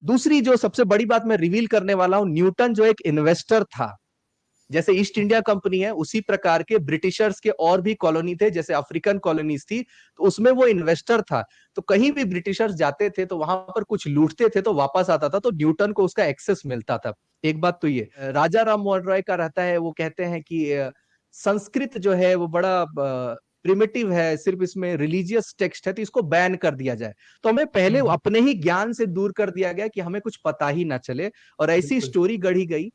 दूसरी जो सबसे बड़ी बात मैं रिवील करने वाला हूं, न्यूटन जो एक इन्वेस्टर था, जैसे ईस्ट इंडिया कंपनी है उसी प्रकार के ब्रिटिशर्स के और भी कॉलोनी थे, जैसे अफ्रीकन कॉलोनीज थी, तो उसमें वो इन्वेस्टर था। तो कहीं भी ब्रिटिशर्स जाते थे तो वहां पर कुछ लूटते थे तो वापस आता था, तो न्यूटन को उसका एक्सेस मिलता था। एक बात तो ये राजा राम मोहन राय का रहता है, वो कहते हैं कि संस्कृत जो है वो बड़ा प्रिमिटिव है, सिर्फ इसमें रिलीजियस टेक्स्ट है, तो इसको बैन कर दिया जाए। तो हमें पहले अपने ही ज्ञान से दूर कर दिया गया कि हमें कुछ पता ही ना चले, और ऐसी बिल्कुल। स्टोरी गढ़ी गई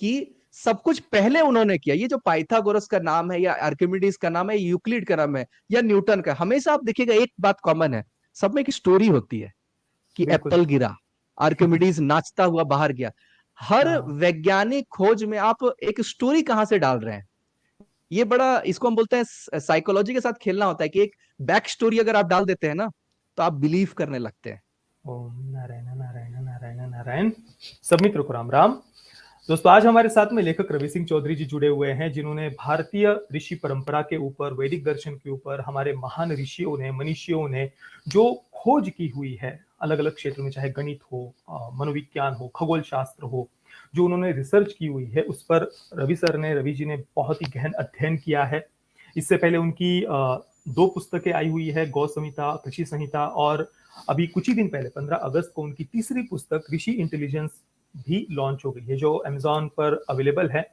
कि सब कुछ पहले उन्होंने किया। ये जो पाइथागोरस का नाम है या आर्किमिडीज का नाम है, यूक्लिड का नाम है या न्यूटन का, हमेशा आप देखिएगा एक बात कॉमन है, सब में एक स्टोरी होती है कि बिल्कुल। एप्पल गिरा, आर्किमिडीज नाचता हुआ बाहर गया। हर हाँ। वैज्ञानिक खोज में आप एक स्टोरी कहां से डाल रहे हैं, ये बड़ा, इसको हम बोलते हैं साइकोलॉजी के साथ खेलना होता है कि एक बैक स्टोरी अगर आप डाल देते हैं ना तो आप बिलीव करने लगते हैं। ओम नारायण नारायण नारायण नारायण। सब मित्रों को राम राम। दोस्तों, आज हमारे साथ में लेखक रवि सिंह चौधरी जी जुड़े हुए हैं, जिन्होंने भारतीय ऋषि परंपरा के ऊपर, वैदिक दर्शन के ऊपर, हमारे महान ऋषियों ने, मनीषियों ने जो खोज की हुई है अलग अलग क्षेत्रों में, चाहे गणित हो, मनोविज्ञान हो, खगोल शास्त्र हो, जो उन्होंने रिसर्च की हुई है, उस पर रवि जी ने बहुत ही गहन अध्ययन किया है। इससे पहले उनकी दो पुस्तकें आई हुई है, गौ संहिता, कृषि संहिता, और अभी कुछ ही दिन पहले 15 अगस्त को उनकी तीसरी पुस्तक ऋषि इंटेलिजेंस भी लॉन्च हो गई है, जो अमेजॉन पर अवेलेबल है।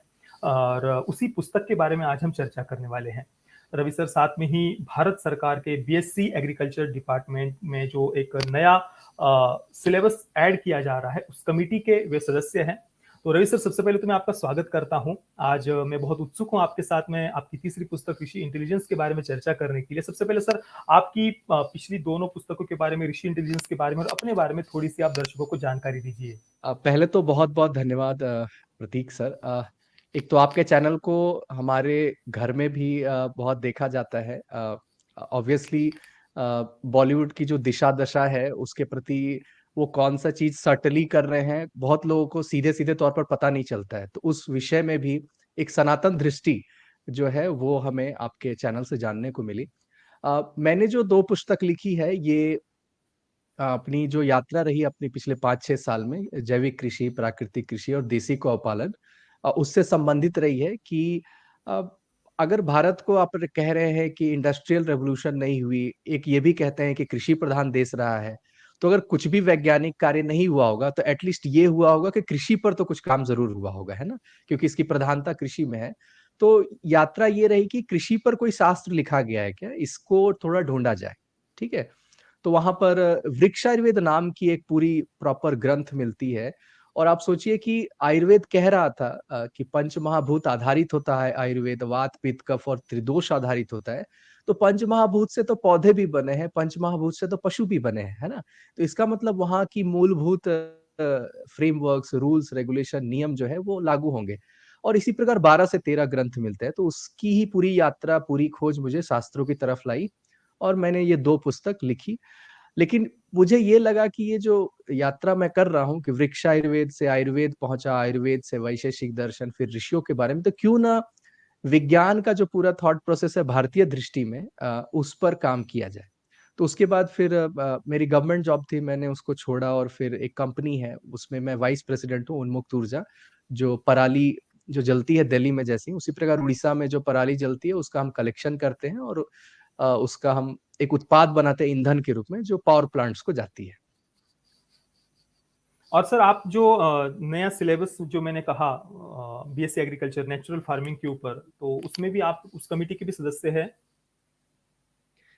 और उसी पुस्तक के बारे में आज हम चर्चा करने वाले हैं। रवि सर साथ में ही भारत सरकार के बीएससी एग्रीकल्चर डिपार्टमेंट में जो एक नया सिलेबस ऐड किया जा रहा है, उस कमिटी के वे सदस्य हैं। तो रवि सर, सबसे पहले तो मैं आपका स्वागत करता हूं। आज मैं बहुत उत्सुक हूं आपके साथ में आपकी तीसरी पुस्तक ऋषि इंटेलिजेंस के बारे में चर्चा करने के लिए। सबसे पहले सर, आपकी पिछली दोनों पुस्तकों के बारे में, ऋषि इंटेलिजेंस के बारे में और अपने बारे में थोड़ी सी आप दर्शकों को जानकारी दीजिए। पहले तो बहुत बहुत धन्यवाद प्रतीक सर। एक तो आपके चैनल को हमारे घर में भी बहुत देखा जाता है। ऑब्वियसली बॉलीवुड की जो दिशा दशा है उसके प्रति वो कौन सा चीज सटली कर रहे हैं, बहुत लोगों को सीधे सीधे तौर पर पता नहीं चलता है, तो उस विषय में भी एक सनातन दृष्टि जो है वो हमें आपके चैनल से जानने को मिली। मैंने जो दो पुस्तक लिखी है, ये अपनी जो यात्रा रही अपनी पिछले 5-6 साल में, जैविक कृषि, प्राकृतिक कृषि और देसी गौ पालन, उससे संबंधित रही है कि अ, अगर भारत को आप कह रहे हैं कि इंडस्ट्रियल रेवोल्यूशन नहीं हुई, एक ये भी कहते हैं कि कृषि प्रधान देश रहा है, तो अगर कुछ भी वैज्ञानिक कार्य नहीं हुआ होगा तो एटलीस्ट ये हुआ होगा कि कृषि पर तो कुछ काम जरूर हुआ होगा, है ना, क्योंकि इसकी प्रधानता कृषि में है। तो यात्रा ये रही कि कृषि पर कोई शास्त्र लिखा गया है क्या, इसको थोड़ा ढूंढा जाए। ठीक है, तो वहां पर वृक्षायुर्वेद नाम की एक पूरी प्रॉपर ग्रंथ मिलती है। और आप सोचिए कि आयुर्वेद कह रहा था कि पंच महाभूत आधारित होता है आयुर्वेद, वात पित्त कफ और त्रिदोष आधारित होता है। तो पंच महाभूत से तो पौधे भी बने हैं, पंच महाभूत से तो पशु भी बने हैं, है ना। तो इसका मतलब वहां की मूलभूत फ्रेमवर्क्स, रूल्स, रेगुलेशन, नियम जो है वो लागू होंगे। और इसी प्रकार 12 से 13 ग्रंथ मिलते हैं, तो उसकी ही पूरी यात्रा, पूरी खोज मुझे शास्त्रों की तरफ लाई और मैंने ये दो पुस्तक लिखी। लेकिन मुझे ये लगा कि ये जो यात्रा मैं कर रहा हूँ कि वृक्ष आयुर्वेद से आयुर्वेद पहुंचा, आयुर्वेद से वैशेषिक दर्शन, फिर ऋषियों के बारे में, तो क्यों ना विज्ञान का जो पूरा थॉट प्रोसेस है भारतीय दृष्टि में उस पर काम किया जाए। तो उसके बाद फिर मेरी गवर्नमेंट जॉब थी, मैंने उसको छोड़ा और फिर एक कंपनी है उसमें मैं वाइस प्रेसिडेंट हूँ, उन्मुक्त ऊर्जा, जो पराली जो जलती है दिल्ली में जैसी, उसी प्रकार उड़ीसा में जो पराली जलती है उसका हम कलेक्शन करते हैं और उसका हम एक उत्पाद बनाते हैं ईंधन के रूप में, जो पावर प्लांट्स को जाती है। और सर, आप जो नया सिलेबस जो मैंने कहा, बीएससी एग्रीकल्चर नेचुरल फार्मिंग के ऊपर, तो उसमें भी आप उस कमेटी के भी सदस्य हैं?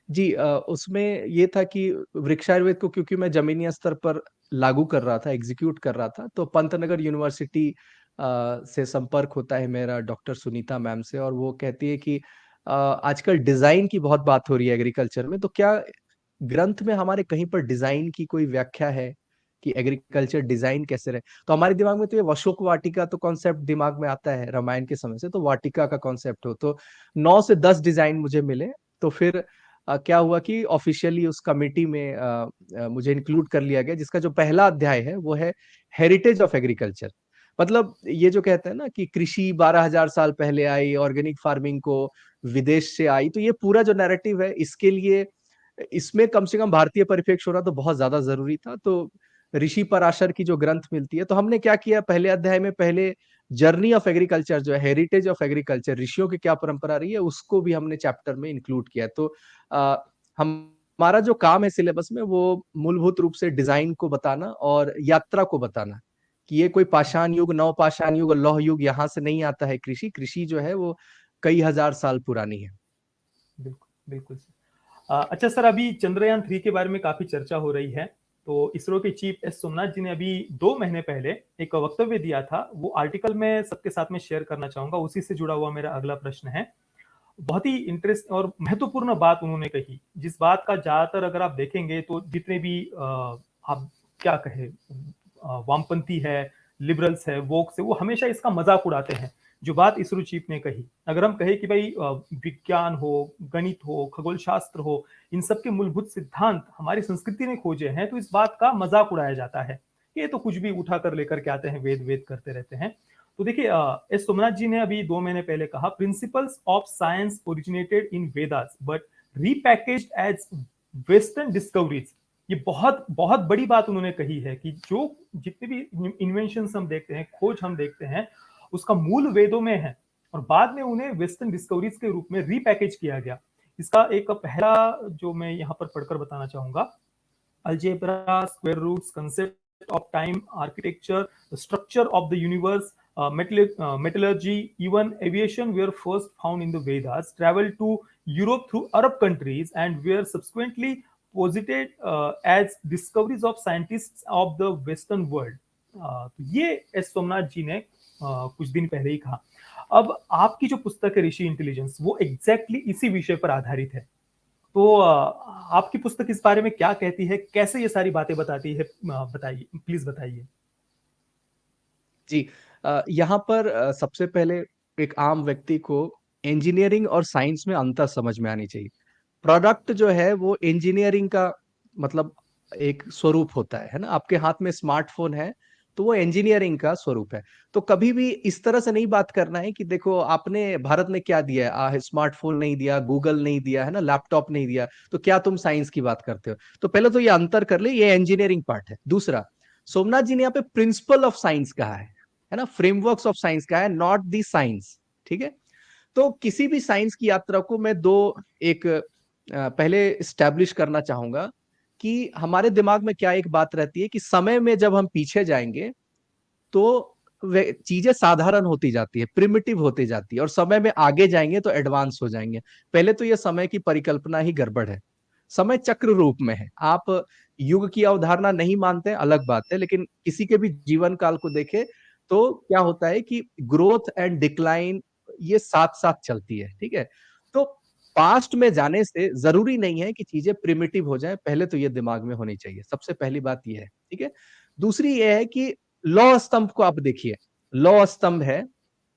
जी, उसमें ये था कि वृक्षायुर्वेद को क्योंकि मैं जमीनी स्तर पर लागू कर रहा था, एग्जीक्यूट कर रहा था, तो पंतनगर यूनिवर्सिटी से संपर्क होता है मेरा डॉक्टर सुनीता मैम से, और वो कहती है कि आजकल डिजाइन की बहुत बात हो रही है एग्रीकल्चर में, तो क्या ग्रंथ में हमारे कहीं पर डिजाइन की कोई व्याख्या है कि एग्रीकल्चर डिजाइन कैसे रहे। तो हमारे दिमाग में तो ये अशोक वाटिका तो कॉन्सेप्ट दिमाग में आता है रामायण के समय से, तो वाटिका का कॉन्सेप्ट हो, तो 9 से 10 डिजाइन मुझे मिले। तो फिर क्या हुआ कि ऑफिशियली उस कमेटी में मुझे इंक्लूड कर लिया गया, जिसका जो पहला अध्याय है वो है हेरिटेज ऑफ एग्रीकल्चर। मतलब ये जो कहते हैं ना कि कृषि 12,000 साल पहले आई, ऑर्गेनिक फार्मिंग को विदेश से आई, तो ये पूरा जो नैरेटिव है इसके लिए इसमें कम से कम भारतीय परिप्रेक्ष्य होना तो बहुत ज्यादा जरूरी था। तो ऋषि पराशर की जो ग्रंथ मिलती है। तो हमने क्या किया, पहले अध्याय में पहले जर्नी ऑफ एग्रीकल्चर जो है, हेरिटेज ऑफ एग्रीकल्चर, ऋषियों की क्या परंपरा रही है, उसको भी हमने चैप्टर में इंक्लूड किया। तो हमारा जो काम है सिलेबस में, वो मूलभूत रूप से डिजाइन को बताना और यात्रा को बताना कि ये कोई पाषाण युग, नव पाषाण युग, लौह युग यहाँ से नहीं आता है। कृषि कृषि जो है वो कई हजार साल पुरानी है। बिल्कुल बिल्कुल अच्छा सर, अभी चंद्रयान 3 के बारे में काफी चर्चा हो रही है। तो इसरो के चीफ एस सोमनाथ जी ने अभी 2 महीने पहले एक वक्तव्य दिया था, वो आर्टिकल मैं सबके साथ में शेयर करना चाहूंगा। उसी से जुड़ा हुआ मेरा अगला प्रश्न है। बहुत ही इंटरेस्ट और महत्वपूर्ण बात उन्होंने कही, जिस बात का ज्यादातर अगर आप देखेंगे तो जितने भी आप क्या कहे, वामपंथी है, लिबरल्स है, वोक्स है, वो हमेशा इसका मजाक उड़ाते हैं। जो बात इसरो चीफ ने कही, अगर हम कहें कि भाई विज्ञान हो, गणित हो, खगोल शास्त्र हो, इन सब के मूलभूत सिद्धांत हमारी संस्कृति ने खोजे हैं, तो इस बात का मजाक उड़ाया जाता है। ये तो कुछ भी उठा कर लेकर के आते हैं, वेद वेद करते रहते हैं। तो देखिए, एस सोमनाथ जी ने अभी 2 महीने पहले कहा, principles of science originated in Vedas but repackaged as western discoveries. ये बहुत बहुत बड़ी बात उन्होंने कही है कि जो जितने भी इन्वेंशंस हम देखते हैं, खोज हम देखते हैं, उसका मूल वेदों में है और बाद में उन्हें वेस्टर्न डिस्कवरीज के रूप में रीपैकेज किया गया। इसका एक पहला जो मैं यहाँ पर पढ़कर बताना चाहूंगा, algebra, square roots, concept of time, architecture, structure of the universe, metallurgy, even aviation were first found in the Vedas, traveled to Europe through Arab countries, and were subsequently posited as discoveries of scientists of the Western world. तो ये S Somnath जी ने कुछ दिन पहले ही कहा। अब आपकी जो पुस्तक है ऋषि इंटेलिजेंस, वो एग्जैक्टली इसी विषय पर आधारित है। तो आपकी पुस्तक इस बारे में क्या कहती है, कैसे ये सारी बातें बताती है, बताइए, प्लीज बताइए। जी, यहाँ पर सबसे पहले एक आम व्यक्ति को इंजीनियरिंग और साइंस में अंतर समझ में आनी चाहिए। प्रोडक्ट जो है वो इंजीनियरिंग का मतलब एक स्वरूप होता है ना। आपके हाथ में स्मार्टफोन है तो वो इंजीनियरिंग का स्वरूप है। तो कभी भी इस तरह से नहीं बात करना है कि देखो आपने भारत ने क्या दिया है, स्मार्टफोन नहीं दिया, गूगल नहीं दिया है ना, लैपटॉप नहीं दिया, तो क्या तुम साइंस की बात करते हो। तो पहले तो ये अंतर कर ले, ये इंजीनियरिंग पार्ट है। दूसरा, सोमनाथ जी ने यहाँ पे प्रिंसिपल ऑफ साइंस कहा है ना, फ्रेमवर्क्स ऑफ साइंस कहा है, नॉट दी साइंस। ठीक है। तो किसी भी साइंस की यात्रा को मैं दो एक पहले स्टैब्लिश करना चाहूंगा कि हमारे दिमाग में क्या एक बात रहती है कि समय में जब हम पीछे जाएंगे तो चीजें साधारण होती जाती है, प्रिमिटिव होती जाती है, और समय में आगे जाएंगे तो एडवांस हो जाएंगे। पहले तो ये समय की परिकल्पना ही गड़बड़ है। समय चक्र रूप में है। आप युग की अवधारणा नहीं मानते हैं, अलग बात है, लेकिन किसी के भी जीवन काल को देखे तो क्या होता है कि ग्रोथ एंड डिक्लाइन ये साथ साथ चलती है। ठीक है। तो पास्ट में जाने से जरूरी नहीं है कि चीजें प्रिमिटिव हो जाएं, पहले तो ये दिमाग में होनी चाहिए। सबसे पहली बात ये है। ठीक है। दूसरी ये है कि लौह स्तंभ को आप देखिए, लौह स्तंभ है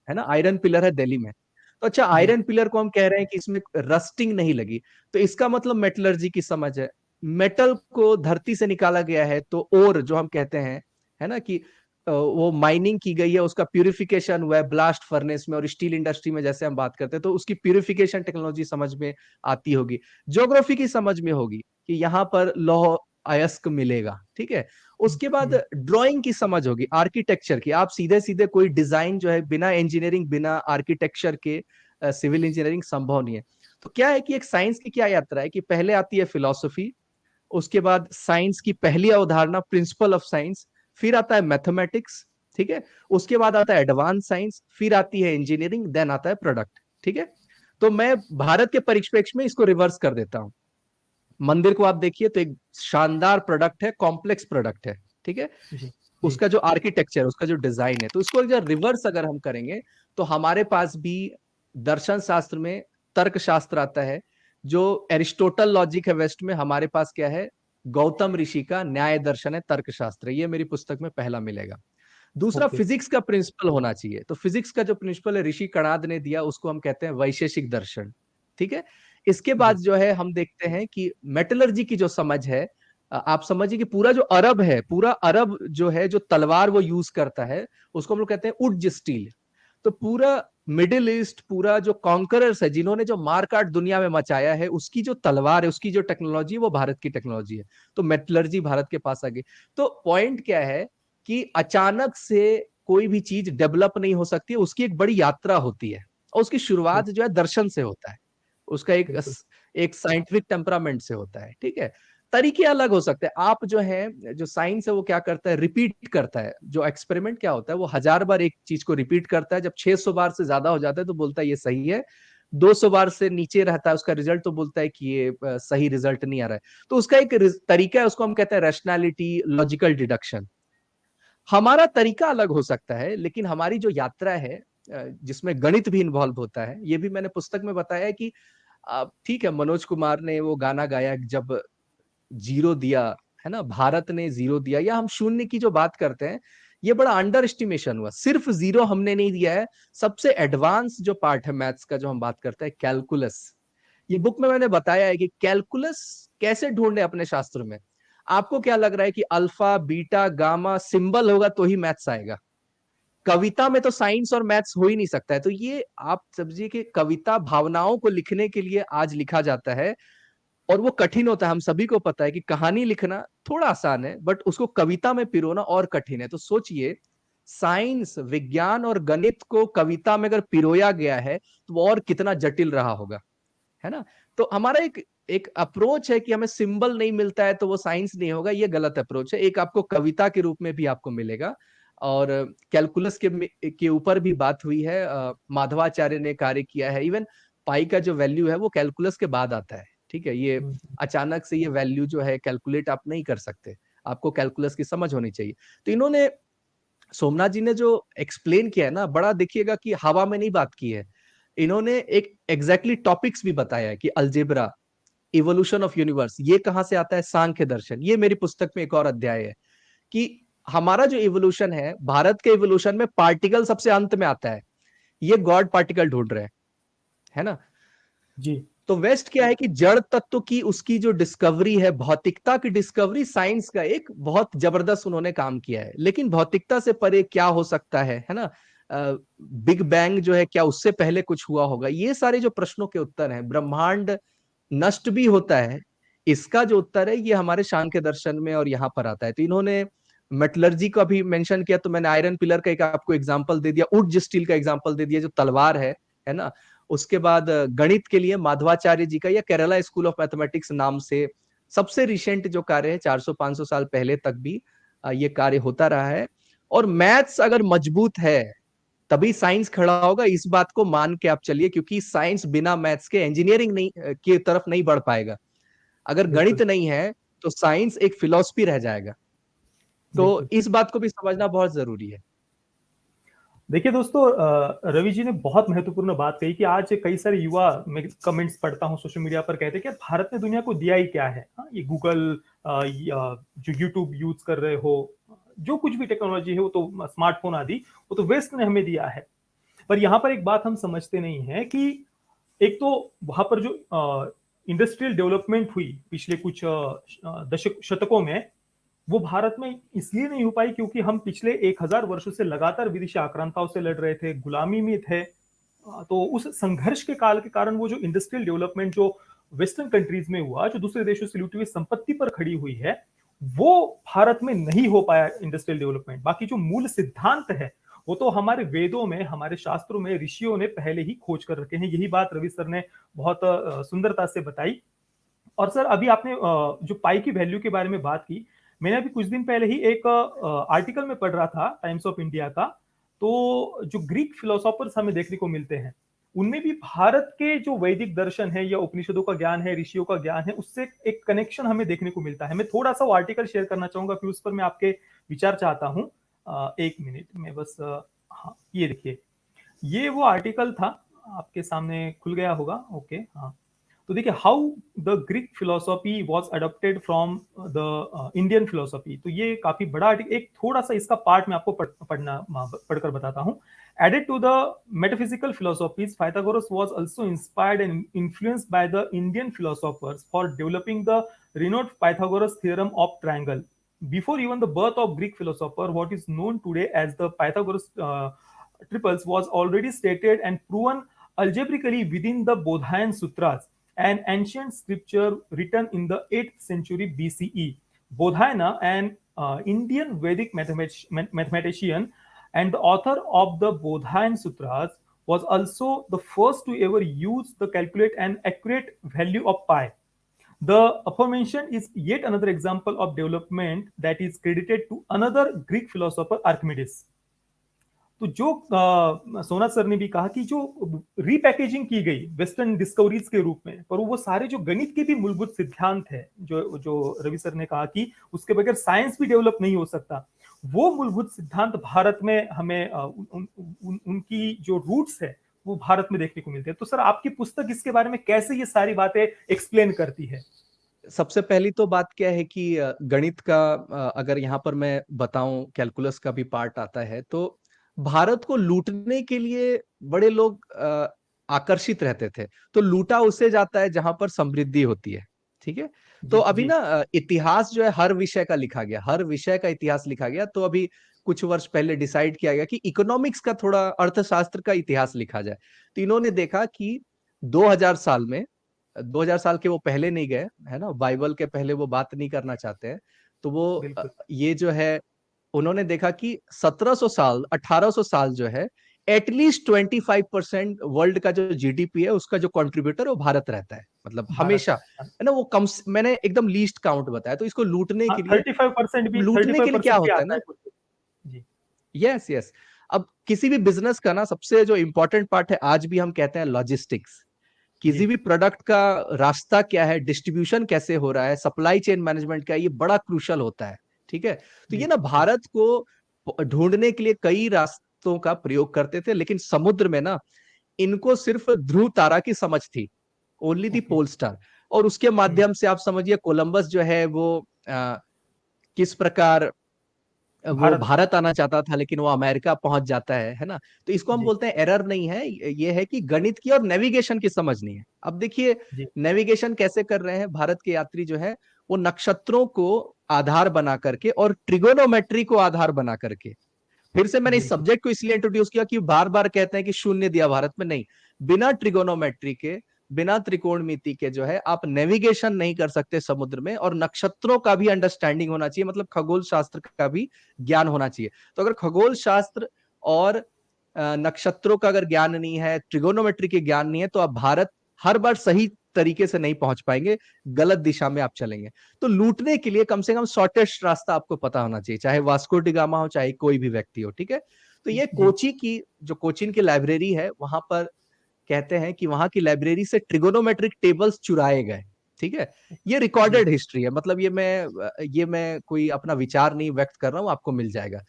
ना, आयरन पिलर है दिल्ली में। तो अच्छा, आयरन पिलर को हम कह रहे हैं कि इसमें रस्टिंग नहीं लगी, तो इसका मतलब मेटलर्जी की समझ है। मेटल को धरती से निकाला गया है तो ओर जो हम कहते हैं, है ना, कि वो माइनिंग की गई है, उसका प्यूरिफिकेशन हुआ है ब्लास्ट फर्नेस में, और स्टील इंडस्ट्री में जैसे हम बात करते हैं तो उसकी प्यूरिफिकेशन टेक्नोलॉजी समझ में आती होगी। ज्योग्राफी की समझ में होगी कि यहाँ पर लौह अयस्क मिलेगा। ठीक है। उसके बाद ड्राइंग की समझ होगी, आर्किटेक्चर की। आप सीधे सीधे कोई डिजाइन जो है बिना इंजीनियरिंग, बिना आर्किटेक्चर के सिविल इंजीनियरिंग संभव नहीं है। तो क्या है कि एक साइंस की क्या यात्रा है कि पहले आती है फिलॉसफी, उसके बाद साइंस की पहली अवधारणा प्रिंसिपल ऑफ साइंस, फिर आता है मैथमेटिक्स। ठीक है। उसके बाद आता है एडवांस साइंस, फिर आती है इंजीनियरिंग, देन आता है प्रोडक्ट। ठीक है। तो मैं भारत के परिप्रेक्ष्य में इसको रिवर्स कर देता हूं। मंदिर को आप देखिए तो एक शानदार प्रोडक्ट है, कॉम्प्लेक्स प्रोडक्ट है। ठीक है। उसका जो आर्किटेक्चर, उसका जो डिजाइन है, तो उसको जब रिवर्स अगर हम करेंगे तो हमारे पास भी दर्शन शास्त्र में तर्क शास्त्र आता है। जो एरिस्टोटल लॉजिक है वेस्ट में, हमारे पास क्या है, गौतम ऋषि का न्याय दर्शन है, तर्क शास्त्र। ये मेरी पुस्तक में पहला मिलेगा। दूसरा, फिजिक्स का प्रिंसिपल होना चाहिए। तो फिजिक्स का जो प्रिंसिपल है ऋषि कणाद ने दिया, उसको हम कहते हैं वैशेषिक दर्शन। ठीक है। इसके बाद जो है हम देखते हैं कि मेटलर्जी की जो समझ है, आप समझिए कि पूरा जो अरब है, पूरा अरब जो है, जो तलवार वो यूज करता है, उसको हम लोग कहते हैं उड्ज स्टील। तो पूरा मिडिल ईस्ट पूरा जो कॉन्करर्स है, जिन्होंने जो मारकाट दुनिया में मचाया है, उसकी जो तलवार है, उसकी जो टेक्नोलॉजी, वो भारत की टेक्नोलॉजी है। तो मेटलर्जी भारत के पास आ गई। तो पॉइंट क्या है कि अचानक से कोई भी चीज डेवलप नहीं हो सकती है, उसकी एक बड़ी यात्रा होती है, और उसकी शुरुआत जो है दर्शन से होता है, उसका बिल्कुल एक साइंटिफिक टेम्परामेंट से होता है। ठीक है, तरीके अलग हो सकते हैं। आप जो है, जो साइंस है वो क्या करता है, रिपीट करता है। जो एक्सपेरिमेंट क्या होता है, वो 1000 बार एक चीज को रिपीट करता है। जब 600 बार से ज्यादा हो जाता है तो बोलता है ये सही है। 200 बार से नीचे रहता है उसका रिजल्ट तो बोलता है कि ये सही रिजल्ट नहीं आ रहा है। तो उसका एक तरीका है, उसको हम कहते हैं रैशनैलिटी, लॉजिकल डिडक्शन। हमारा तरीका अलग हो सकता है, लेकिन हमारी जो यात्रा है, जिसमें गणित भी इन्वॉल्व होता है, ये भी मैंने पुस्तक में बताया है कि ठीक है, मनोज कुमार ने वो गाना गाया जब जीरो दिया, है ना, भारत ने जीरो दिया, या हम शून्य की जो बात करते हैं, ये बड़ा अंडर एस्टिमेशन हुआ। सिर्फ जीरो हमने नहीं दिया है, सबसे एडवांस जो पार्ट है मैथ्स का, जो हम बात करते हैं, कैलकुलस। ये बुक में मैंने बताया है कि कैलकुलस कैसे ढूंढे अपने शास्त्र में। आपको क्या लग रहा है कि अल्फा बीटा गामा सिंबल होगा तो ही मैथ्स आएगा? कविता में तो साइंस और मैथ्स हो ही नहीं सकता है। तो ये आप समझिए कि कविता भावनाओं को लिखने के लिए आज लिखा जाता है, और वो कठिन होता है। हम सभी को पता है कि कहानी लिखना थोड़ा आसान है, बट उसको कविता में पिरोना और कठिन है। तो सोचिए, साइंस, विज्ञान और गणित को कविता में अगर पिरोया गया है तो वो और कितना जटिल रहा होगा, है ना। तो हमारा एक एक अप्रोच है कि हमें सिंबल नहीं मिलता है तो वो साइंस नहीं होगा, ये गलत अप्रोच है। एक आपको कविता के रूप में भी आपको मिलेगा। और कैलकुलस के ऊपर भी बात हुई है, माधवाचार्य ने कार्य किया है। इवन पाई का जो वैल्यू है वो कैलकुलस के बाद आता है। ठीक है, ये अचानक से ये वैल्यू जो है कैलकुलेट आप नहीं कर सकते, आपको कैलकुलस की समझ होनी चाहिए। तो इन्होंने, सोमनाथ जी ने जो एक्सप्लेन किया है ना, बड़ा देखिएगा कि हवा में नहीं बात की है। इन्होंने एक एग्जैक्टली टॉपिक्स भी बताया है कि अलजेब्रा, इवोल्यूशन ऑफ यूनिवर्स, ये कहां से आता है, सांख्य दर्शन। ये मेरी पुस्तक में एक और अध्याय है कि हमारा जो इवोल्यूशन है, भारत के इवोल्यूशन में पार्टिकल सबसे अंत में आता है। ये गॉड पार्टिकल ढूंढ रहे हैं, है ना। जी तो वेस्ट क्या है कि जड़ तत्व की उसकी जो डिस्कवरी है, भौतिकता की डिस्कवरी, साइंस का एक बहुत जबरदस्त उन्होंने काम किया है। लेकिन भौतिकता से परे क्या हो सकता है ना। बिग बैंग जो है, क्या उससे पहले कुछ हुआ होगा? ये सारे जो प्रश्नों के उत्तर हैं, ब्रह्मांड नष्ट भी होता है, इसका जो उत्तर है ये हमारे सांख्य दर्शन में और यहाँ पर आता है। तो इन्होंने मेटलर्जी का भी मेंशन किया, तो मैंने आयरन पिलर का एक आपको एग्जांपल दे दिया, उड्ज स्टील का एग्जांपल दे दिया जो तलवार है ना। उसके बाद गणित के लिए माधवाचार्य जी का, या केरला स्कूल ऑफ मैथमेटिक्स नाम से सबसे रिसेंट जो कार्य है, 400-500 साल पहले तक भी ये कार्य होता रहा है। और मैथ्स अगर मजबूत है तभी साइंस खड़ा होगा, इस बात को मान के आप चलिए, क्योंकि साइंस बिना मैथ्स के इंजीनियरिंग नहीं की तरफ नहीं बढ़ पाएगा। अगर गणित बिल्कुल नहीं है तो साइंस एक फिलॉसफी रह जाएगा। तो बिल्कुल। इस बात को भी समझना बहुत जरूरी है। देखिए दोस्तों, रवि जी ने बहुत महत्वपूर्ण बात कही कि आज कई सारे युवा, मैं कमेंट्स पढ़ता हूं सोशल मीडिया पर, कहते हैं कि भारत ने दुनिया को दिया ही क्या है। हाँ, ये गूगल, जो यूट्यूब यूज कर रहे हो, जो कुछ भी टेक्नोलॉजी है, वो तो स्मार्टफोन आदि, वो तो वेस्ट ने हमें दिया है। पर यहाँ पर एक बात हम समझते नहीं है कि एक तो वहां पर जो इंडस्ट्रियल डेवलपमेंट हुई पिछले कुछ दशक शतकों में, वो भारत में इसलिए नहीं हो पाई क्योंकि हम पिछले 1000 वर्षों से लगातार विदेशी आक्रांताओं से लड़ रहे थे, गुलामी में थे। तो उस संघर्ष के काल के कारण वो जो इंडस्ट्रियल डेवलपमेंट जो वेस्टर्न कंट्रीज में हुआ, जो दूसरे देशों से लूटी हुई संपत्ति पर खड़ी हुई है, वो भारत में नहीं हो पाया इंडस्ट्रियल डेवलपमेंट। बाकी जो मूल सिद्धांत है वो तो हमारे वेदों में, हमारे शास्त्रों में ऋषियों ने पहले ही खोज कर रखे हैं। यही बात रवि सर ने बहुत सुंदरता से बताई। और सर, अभी आपने जो पाई की वैल्यू के बारे में बात की, मैंने अभी कुछ दिन पहले ही एक आर्टिकल में पढ़ रहा था टाइम्स ऑफ इंडिया का। तो जो ग्रीक फिलोसोफर्स हमें देखने को मिलते हैं, उनमें भी भारत के जो वैदिक दर्शन है या उपनिषदों का ज्ञान है, ऋषियों का ज्ञान है, उससे एक कनेक्शन हमें देखने को मिलता है। मैं थोड़ा सा वो आर्टिकल शेयर करना चाहूंगा, फिर उस पर मैं आपके विचार चाहता हूँ। एक मिनट में बस, हाँ ये देखिए, ये वो आर्टिकल था, आपके सामने खुल गया होगा। ओके, हाँ। तो देखिए, how the Greek philosophy was adopted from the Indian philosophy. तो ये काफी बड़ा आर्टिकल, एक थोड़ा सा इसका पार्ट मैं आपको पढ़कर बताता हूँ। Added to the metaphysical philosophies, Pythagoras was also inspired and influenced by the Indian philosophers for developing the renowned Pythagoras theorem of triangle. Before even the birth of Greek philosopher, what is known today as the Pythagoras triples was already stated and proven algebraically within the Bodhayan Sutras, an ancient scripture written in the 8th century BCE. Bodhayana, an Indian Vedic mathematician and the author of the Bodhayan Sutras, was also the first to ever use the calculate an accurate value of pi. The aforementioned is yet another example of development that is credited to another Greek philosopher Archimedes. तो जो सोना sir ने भी कहा कि जो repackaging की गई वेस्टर्न डिस्कवरीज के रूप में, पर वो सारे जो गणित के भी मूलभूत सिद्धांत है, जो रवि सर ने कहा कि उसके बगैर साइंस भी डेवलप नहीं हो सकता, वो मूलभूत सिद्धांत भारत में हमें उनकी जो रूट्स है वो भारत में देखने को मिलते हैं। तो सर आपकी पुस्तक इसके बारे में कैसे ये सारी बातें एक्सप्लेन करती है? सबसे पहली तो बात क्या है कि गणित का अगर यहाँ पर मैं बताऊं, कैलकुलस का भी पार्ट आता है, तो भारत को लूटने के लिए बड़े लोग आकर्षित रहते थे। तो लूटा उससे जाता है जहां पर समृद्धि होती है, ठीक है। तो अभी ना इतिहास जो है हर विषय का लिखा गया, हर विषय का इतिहास लिखा गया। तो अभी कुछ वर्ष पहले डिसाइड किया गया कि इकोनॉमिक्स का, थोड़ा अर्थशास्त्र का इतिहास लिखा जाए। तो इन्होंने देखा कि 2000 साल में, 2000 साल के वो पहले नहीं गए, है ना, बाइबल के पहले वो बात नहीं करना चाहते हैं। तो वो ये जो है, उन्होंने देखा कि 1700 साल, 1800 साल जो है, एटलीस्ट 25% वर्ल्ड का जो जीडीपी है उसका जो कंट्रीब्यूटर वो भारत रहता है, मतलब हमेशा, है ना। वो कम, मैंने एकदम लीस्ट काउंट बताया। तो इसको लूटने के लिए, 35% भी, लूटने के लिए क्या होता है ना, यस यस, अब किसी भी बिजनेस का ना सबसे जो इंपॉर्टेंट पार्ट है, आज भी हम कहते हैं लॉजिस्टिक्स। किसी भी प्रोडक्ट का रास्ता क्या है, डिस्ट्रीब्यूशन कैसे हो रहा है, सप्लाई चेन मैनेजमेंट क्या है, ये बड़ा क्रूशल होता है, ठीक है। तो ये ना भारत को ढूंढने के लिए कई रास्तों का प्रयोग करते थे, लेकिन समुद्र में ना इनको सिर्फ ध्रुव तारा की समझ थी, ओनली दी पोल स्टार। और उसके माध्यम से आप समझिए कोलंबस जो है वो किस प्रकार वो भारत आना चाहता था, लेकिन वो अमेरिका पहुंच जाता है ना। तो इसको हम बोलते हैं एरर नहीं है, ये है कि गणित की और नेविगेशन की समझ नहीं है। अब देखिए नेविगेशन कैसे कर रहे हैं भारत के यात्री जो है, वो नक्षत्रों को आधार बना करके और ट्रिगोनोमेट्री को आधार बना करके। फिर से मैंने इस सब्जेक्ट को इसलिए इंट्रोड्यूस किया कि बार बार कहते हैं कि शून्य दिया भारत में, नहीं, बिना ट्रिगोनोमेट्री के, बिना त्रिकोणमिति के जो है आप नेविगेशन नहीं कर सकते समुद्र में। और नक्षत्रों का भी अंडरस्टैंडिंग होना चाहिए, मतलब खगोल शास्त्र का भी ज्ञान होना चाहिए। तो अगर खगोल शास्त्र और नक्षत्रों का अगर ज्ञान नहीं है, ट्रिगोनोमेट्री के ज्ञान नहीं है, तो आप भारत हर बार सही तरीके से नहीं पहुंच पाएंगे, गलत दिशा में आप चलेंगे। तो लूटने के लिए कम से कम शॉर्टेस्ट रास्ता आपको पता होना चाहिए, चाहे वास्को डी गामा हो, चाहे कोई भी व्यक्ति हो, ठीक है। तो ये कोची की, जो कोचीन की लाइब्रेरी है, वहां पर कहते हैं कि वहां की लाइब्रेरी से ट्रिगोनोमेट्रिक टेबल्स चुराए गए, ठीक है। ये रिकॉर्डेड हिस्ट्री है, मतलब ये मैं कोई अपना विचार नहीं व्यक्त कर रहा हूं, आपको मिल जाएगा।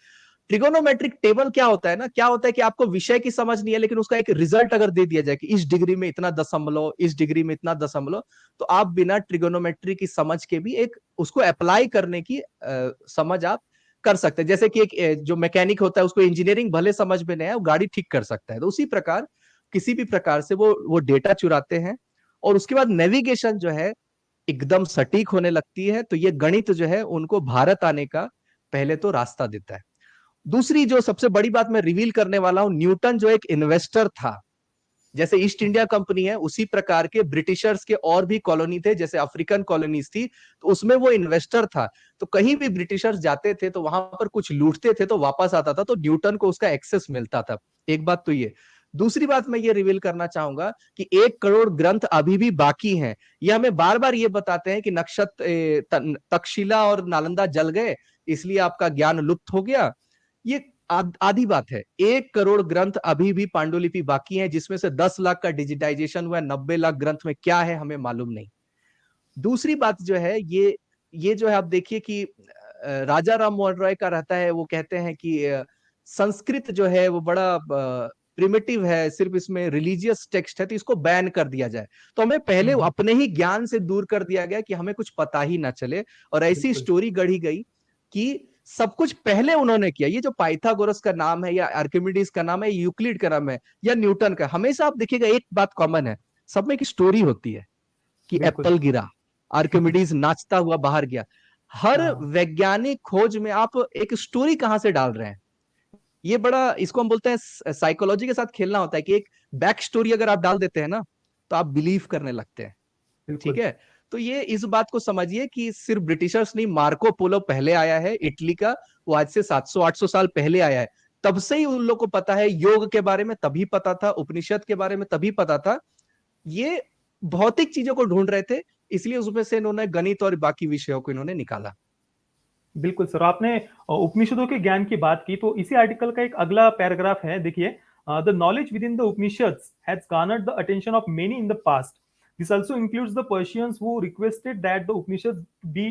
ट्रिगोनोमेट्रिक टेबल क्या होता है ना, क्या होता है कि आपको विषय की समझ नहीं है, लेकिन उसका एक रिजल्ट अगर दे दिया जाए कि इस डिग्री में इतना दशमलव, इस डिग्री में इतना दशमलव, तो आप बिना ट्रिगोनोमेट्री की समझ के भी एक उसको अप्लाई करने की समझ आप कर सकते हैं। जैसे कि एक जो मैकेनिक होता है, उसको इंजीनियरिंग भले समझ में नहीं है, वो गाड़ी ठीक कर सकता है। तो उसी प्रकार किसी भी प्रकार से वो डेटा चुराते हैं, और उसके बाद नेविगेशन जो है एकदम सटीक होने लगती है। तो ये गणित जो है उनको भारत आने का पहले तो रास्ता देता है। दूसरी जो सबसे बड़ी बात मैं रिवील करने वाला हूं, न्यूटन जो एक इन्वेस्टर था, जैसे ईस्ट इंडिया कंपनी है, उसी प्रकार के ब्रिटिशर्स के और भी कॉलोनी थे, जैसे अफ्रीकन कॉलोनीज थी, तो उसमें वो इन्वेस्टर था। तो कहीं भी ब्रिटिशर्स जाते थे तो वहां पर कुछ लूटते थे तो वापस आता था, तो न्यूटन को उसका एक्सेस मिलता था। एक बात तो ये। दूसरी बात मैं ये रिवील करना चाहूंगा कि 1 करोड़ ग्रंथ अभी भी बाकी हैं। ये हमें बार बार ये बताते हैं कि तक्षशिला और नालंदा जल गए, इसलिए आपका ज्ञान लुप्त हो गया। ये आधी बात है। 1 करोड़ ग्रंथ अभी भी पांडुलिपि बाकी है, जिसमें से 10 लाख का डिजिटाइजेशन हुआ है, 90 लाख ग्रंथ में क्या है हमें मालूम नहीं। दूसरी बात जो है, ये जो है, आप देखिए कि राजा राम मोहन रॉय का रहता है, वो कहते हैं कि संस्कृत जो है वो बड़ा प्रिमिटिव है, सिर्फ इसमें रिलीजियस टेक्स्ट है, तो इसको बैन कर दिया जाए। तो हमें पहले अपने ही ज्ञान से दूर कर दिया गया कि हमें कुछ पता ही ना चले, और ऐसी स्टोरी गढ़ी गई कि सब कुछ पहले उन्होंने किया। ये जो पाइथागोरस का नाम है, या आर्किमिडीज का नाम है, यूक्लिड का नाम है, या न्यूटन का, हमेशा आप देखिएगा एक बात कॉमन है, सब में एक स्टोरी होती है कि एप्पल गिरा, आर्किमिडीज नाचता हुआ बाहर गया। हर वैज्ञानिक खोज में आप एक स्टोरी कहां से डाल रहे हैं, ये बड़ा, इसको हम बोलते हैं साइकोलॉजी के साथ खेलना होता है कि एक बैक स्टोरी अगर आप डाल देते हैं ना तो आप बिलीव करने लगते हैं। ठीक बिल्कुल। है। तो ये इस बात को समझिए कि सिर्फ ब्रिटिशर्स नहीं, मार्को पोलो पहले आया है इटली का, वो आज से 700-800 साल पहले आया है। तब से ही उन लोग को पता है, योग के बारे में तभी पता था, उपनिषद के बारे में तभी पता था। ये भौतिक चीजों को ढूंढ रहे थे, इसलिए उसमें से इन्होंने गणित और बाकी विषयों को इन्होंने निकाला। बिल्कुल सर, आपने उपनिषदों के ज्ञान की बात की, तो इसी आर्टिकल का एक अगला पैराग्राफ है, देखिए, the knowledge within the Upanishads has garnered the attention of many in the past. This also includes the Persians who requested that the Upanishad be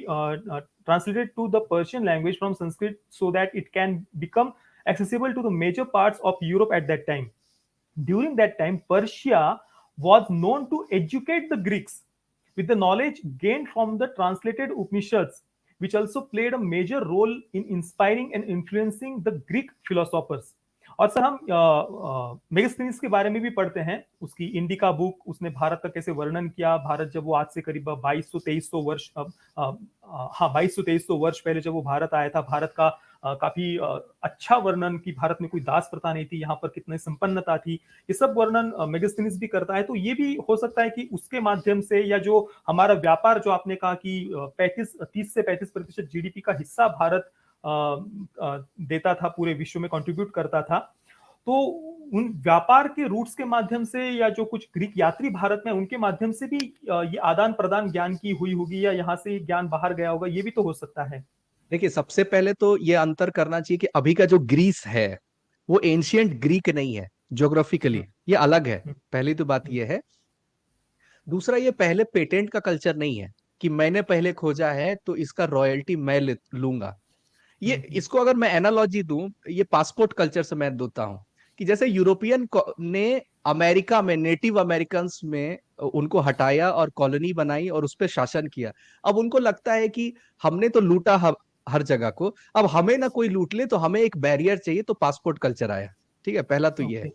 translated to the Persian language from Sanskrit so that it can become accessible to the major parts of Europe at that time. During that time, Persia was known to educate the Greeks with the knowledge gained from the translated Upanishads, which also played a major role in inspiring and influencing the Greek philosophers. और sir हम मेगास्थनीज के बारे में भी पढ़ते हैं, उसकी indica book, उसने भारत का कैसे वर्णन किया, भारत जब वो आज से करीब 2200-2300 वर्ष हाँ 2200-2300 वर्ष पहले जब वो भारत आया था, भारत का काफी अच्छा वर्णन कि भारत में कोई दास प्रथा नहीं थी, यहाँ पर कितनी संपन्नता थी, ये सब वर्णन मेगास्थनीज भी करता है। तो ये भी हो सकता है कि उसके माध्यम से, या जो हमारा व्यापार जो आपने कहा कि 30 से 35% जीडीपी का हिस्सा भारत देता था, पूरे विश्व में कंट्रीब्यूट करता था, तो उन व्यापार के रूट्स के माध्यम से, या जो कुछ ग्रीक यात्री भारत में उनके माध्यम से भी ये आदान प्रदान ज्ञान की हुई होगी, या यहाँ से ज्ञान बाहर गया होगा, ये भी तो हो सकता है। देखिए, सबसे पहले तो ये अंतर करना चाहिए कि अभी का जो ग्रीस है वो एंशियंट ग्रीक नहीं है, ज्योग्राफिकली ये अलग है। पहली तो बात ये है। दूसरा, ये पहले पेटेंट का कल्चर नहीं है कि मैंने पहले खोजा है तो इसका रॉयल्टी मैं लूंगा। ये, इसको अगर मैं एनालॉजी दूं, ये पासपोर्ट कल्चर से मैं देता हूं कि जैसे यूरोपियन ने अमेरिका में नेटिव अमेरिकन में उनको हटाया और कॉलोनी बनाई और उस पर शासन किया। अब उनको लगता है कि हमने तो लूटा हर जगह को, अब हमें ना कोई लूट ले, तो हमें एक बैरियर चाहिए, तो पासपोर्ट कल्चर आया। ठीक है, पहला तो ये है।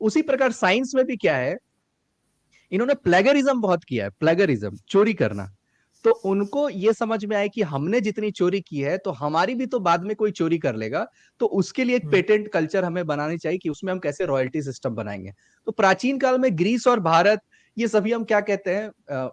उसी प्रकार साइंस में भी क्या है, इन्होंने प्लेगरिज्म बहुत किया है, प्लेगरिज्म, चोरी करना। तो उनको ये समझ में आया कि हमने जितनी चोरी की है तो हमारी भी तो बाद में कोई चोरी कर लेगा, तो उसके लिए एक पेटेंट कल्चर हमें बनानी चाहिए कि उसमें हम कैसे रॉयल्टी सिस्टम बनाएंगे। तो प्राचीन काल में ग्रीस और भारत, ये सभी हम क्या कहते हैं,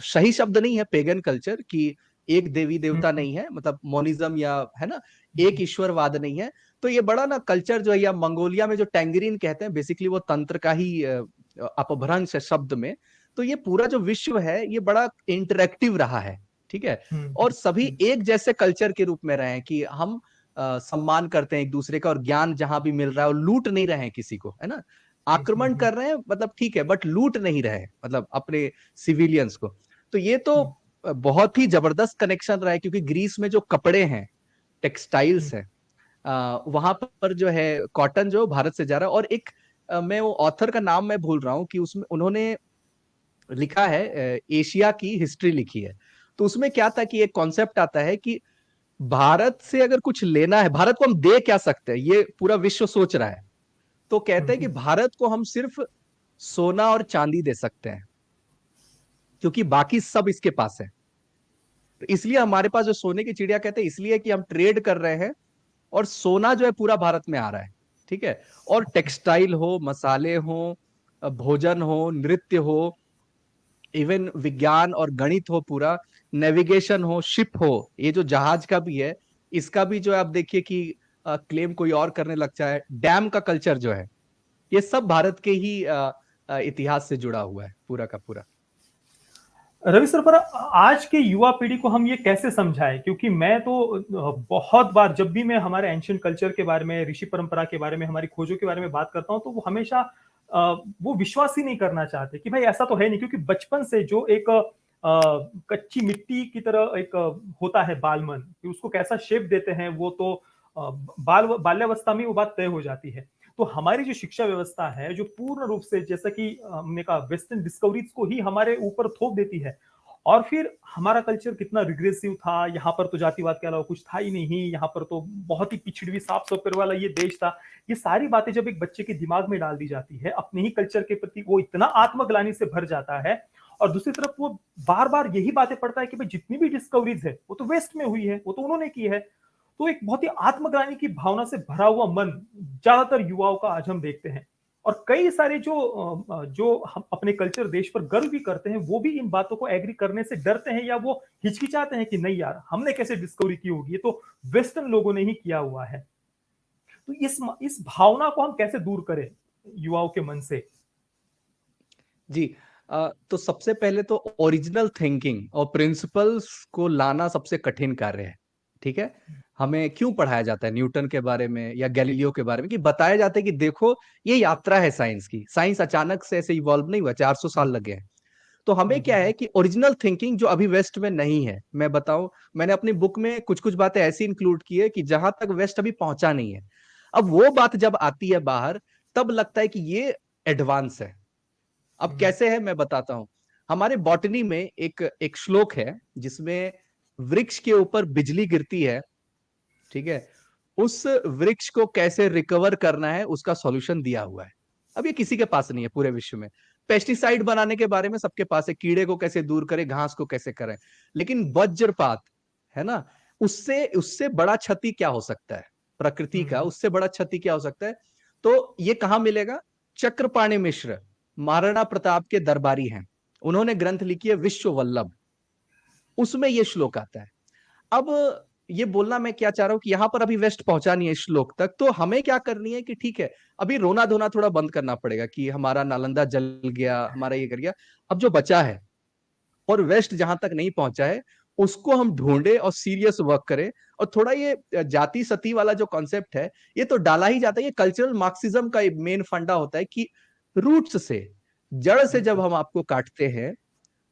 सही शब्द नहीं है पेगन कल्चर, कि एक देवी देवता नहीं है, मतलब मोनिज्म या है ना, एक ईश्वरवाद नहीं है। तो ये बड़ा ना कल्चर जो है, या मंगोलिया में जो टैंगरीन कहते हैं, बेसिकली वो तंत्र का ही अपभ्रंश है शब्द में। तो ये पूरा जो विश्व है ये बड़ा इंटरेक्टिव रहा है। ठीक है, और सभी एक जैसे कल्चर के रूप में रहे हैं कि हम सम्मान करते हैं एक दूसरे का, और ज्ञान जहां भी मिल रहा है, और लूट नहीं रहे हैं किसी को, है ना। आक्रमण कर रहे हैं मतलब ठीक है, बट लूट नहीं रहे, मतलब अपने सिविलियंस को। तो ये तो बहुत ही जबरदस्त कनेक्शन रहा है, क्योंकि ग्रीस में जो कपड़े हैं, टेक्सटाइल्स हैं, वहां पर जो है कॉटन जो भारत से जा रहा है। और एक मैं वो ऑथर का नाम मैं भूल रहा हूँ, कि उसमें उन्होंने लिखा है, एशिया की हिस्ट्री लिखी है। तो उसमें क्या था कि एक कॉन्सेप्ट आता है कि भारत से अगर कुछ लेना है, भारत को हम दे क्या सकते हैं, ये पूरा विश्व सोच रहा है। तो कहते हैं कि भारत को हम सिर्फ सोना और चांदी दे सकते हैं, क्योंकि बाकी सब इसके पास है। तो इसलिए हमारे पास जो सोने की चिड़िया कहते हैं, इसलिए कि हम ट्रेड कर रहे हैं, और सोना जो है पूरा भारत में आ रहा है। ठीक है, और टेक्सटाइल हो, मसाले हो, भोजन हो, नृत्य हो, इवन विज्ञान और गणित हो, पूरा नेविगेशन हो, शिप हो, ये जो जहाज का भी है, इसका भी जो है आप देखिए कि क्लेम कोई और करने लग जाए। डैम का कल्चर जो है, ये सब भारत के ही इतिहास से जुड़ा हुआ है पूरा का पूरा। रवि सर, पर आज के युवा पीढ़ी को हम ये कैसे समझाएं? क्योंकि मैं तो बहुत बार जब भी मैं हमारे एंशिएंट कल्चर के बारे में, ऋषि परंपरा के बारे में, हमारी खोजों के बारे में बात करता हूं, तो वो हमेशा वो विश्वास ही नहीं करना चाहते कि भाई ऐसा तो है नहीं, क्योंकि बचपन से जो एक कच्ची मिट्टी की तरह एक होता है बालमन, कि उसको कैसा शेप देते हैं, वो तो बाल्यावस्था में वो बात तय हो जाती है। तो हमारी जो शिक्षा व्यवस्था है, जो पूर्ण रूप से, जैसा कि हमने कहा, वेस्टर्न डिस्कवरीज को ही हमारे ऊपर थोप देती है। और फिर हमारा कल्चर कितना रिग्रेसिव था, यहाँ पर तो जातिवाद के अलावा कुछ था ही नहीं, यहाँ पर तो बहुत ही पिछड़ी साफ सफाई वाला ये देश था। ये सारी बातें जब एक बच्चे के दिमाग में डाल दी जाती है, अपने ही कल्चर के प्रति वो इतना आत्मग्लानि से भर जाता है, और दूसरी तरफ वो बार बार यही बातें पढ़ता है कि भाई जितनी भी डिस्कवरीज है वो तो वेस्ट में हुई है, वो तो उन्होंने की है। तो एक बहुत ही आत्मग्लानि की भावना से भरा हुआ मन ज्यादातर युवाओं का आज हम देखते हैं। और कई सारे जो हम अपने कल्चर देश पर गर्व भी करते हैं, वो भी इन बातों को एग्री करने से डरते हैं या वो हिचकिचाते हैं कि नहीं यार, हमने कैसे डिस्कवरी की होगी, ये तो वेस्टर्न लोगों ने ही किया हुआ है। तो इस भावना को हम कैसे दूर करें युवाओं के मन से? जी। तो सबसे पहले तो ओरिजिनल थिंकिंग और प्रिंसिपल्स को लाना सबसे कठिन कार्य है। ठीक है? हमें क्यों पढ़ाया जाता है न्यूटन के बारे में या गैलीलियो के बारे में, कि बताया जाता है कि देखो ये यात्रा है साइंस की। साइंस अचानक से ऐसे इवॉल्व नहीं हुआ, 400 साल लगे हैं। तो हमें क्या है कि ओरिजिनल थिंकिंग जो अभी वेस्ट में नहीं है, मैं बताऊं, मैंने अपनी बुक में कुछ कुछ बातें ऐसी इंक्लूड की है कि जहां तक वेस्ट अभी पहुंचा नहीं है। अब वो बात जब आती है बाहर, तब लगता है कि ये एडवांस है। अब कैसे है मैं बताता हूं। हमारे बॉटनी में एक एक श्लोक है जिसमें वृक्ष के ऊपर बिजली गिरती है, ठीक है, उस वृक्ष को कैसे रिकवर करना है उसका सॉल्यूशन दिया हुआ है। अब ये किसी के पास नहीं है पूरे विश्व में। पेस्टिसाइड बनाने के बारे में सबके पास है, कीड़े को कैसे दूर करें, घास को कैसे करें, लेकिन वज्रपात है ना, उससे उससे बड़ा क्षति क्या हो सकता है प्रकृति का, उससे बड़ा क्षति क्या हो सकता है। तो ये कहां मिलेगा? चक्रपाणि मिश्र महाराणा प्रताप के दरबारी हैं, उन्होंने ग्रंथ लिखी है विश्व वल्लभ, उसमें ये श्लोक आता है। अब ये बोलना मैं क्या चाह रहा हूं कि यहां पर अभी वेस्ट पहुंचा नहीं है इस श्लोक तक, तो हमें क्या करनी है कि ठीक है, अभी रोना धोना थोड़ा बंद करना पड़ेगा कि हमारा नालंदा जल गया, हमारा ये कर गया। अब जो बचा है और वेस्ट जहां तक नहीं पहुंचा है, उसको हम ढूंढे और सीरियस वर्क करें। और थोड़ा ये जाति सती वाला जो कॉन्सेप्ट है, ये तो डाला ही जाता है। ये कल्चरल मार्क्सिज्म का मेन फंडा होता है कि रूट्स से, जड़ से जब हम आपको काटते हैं,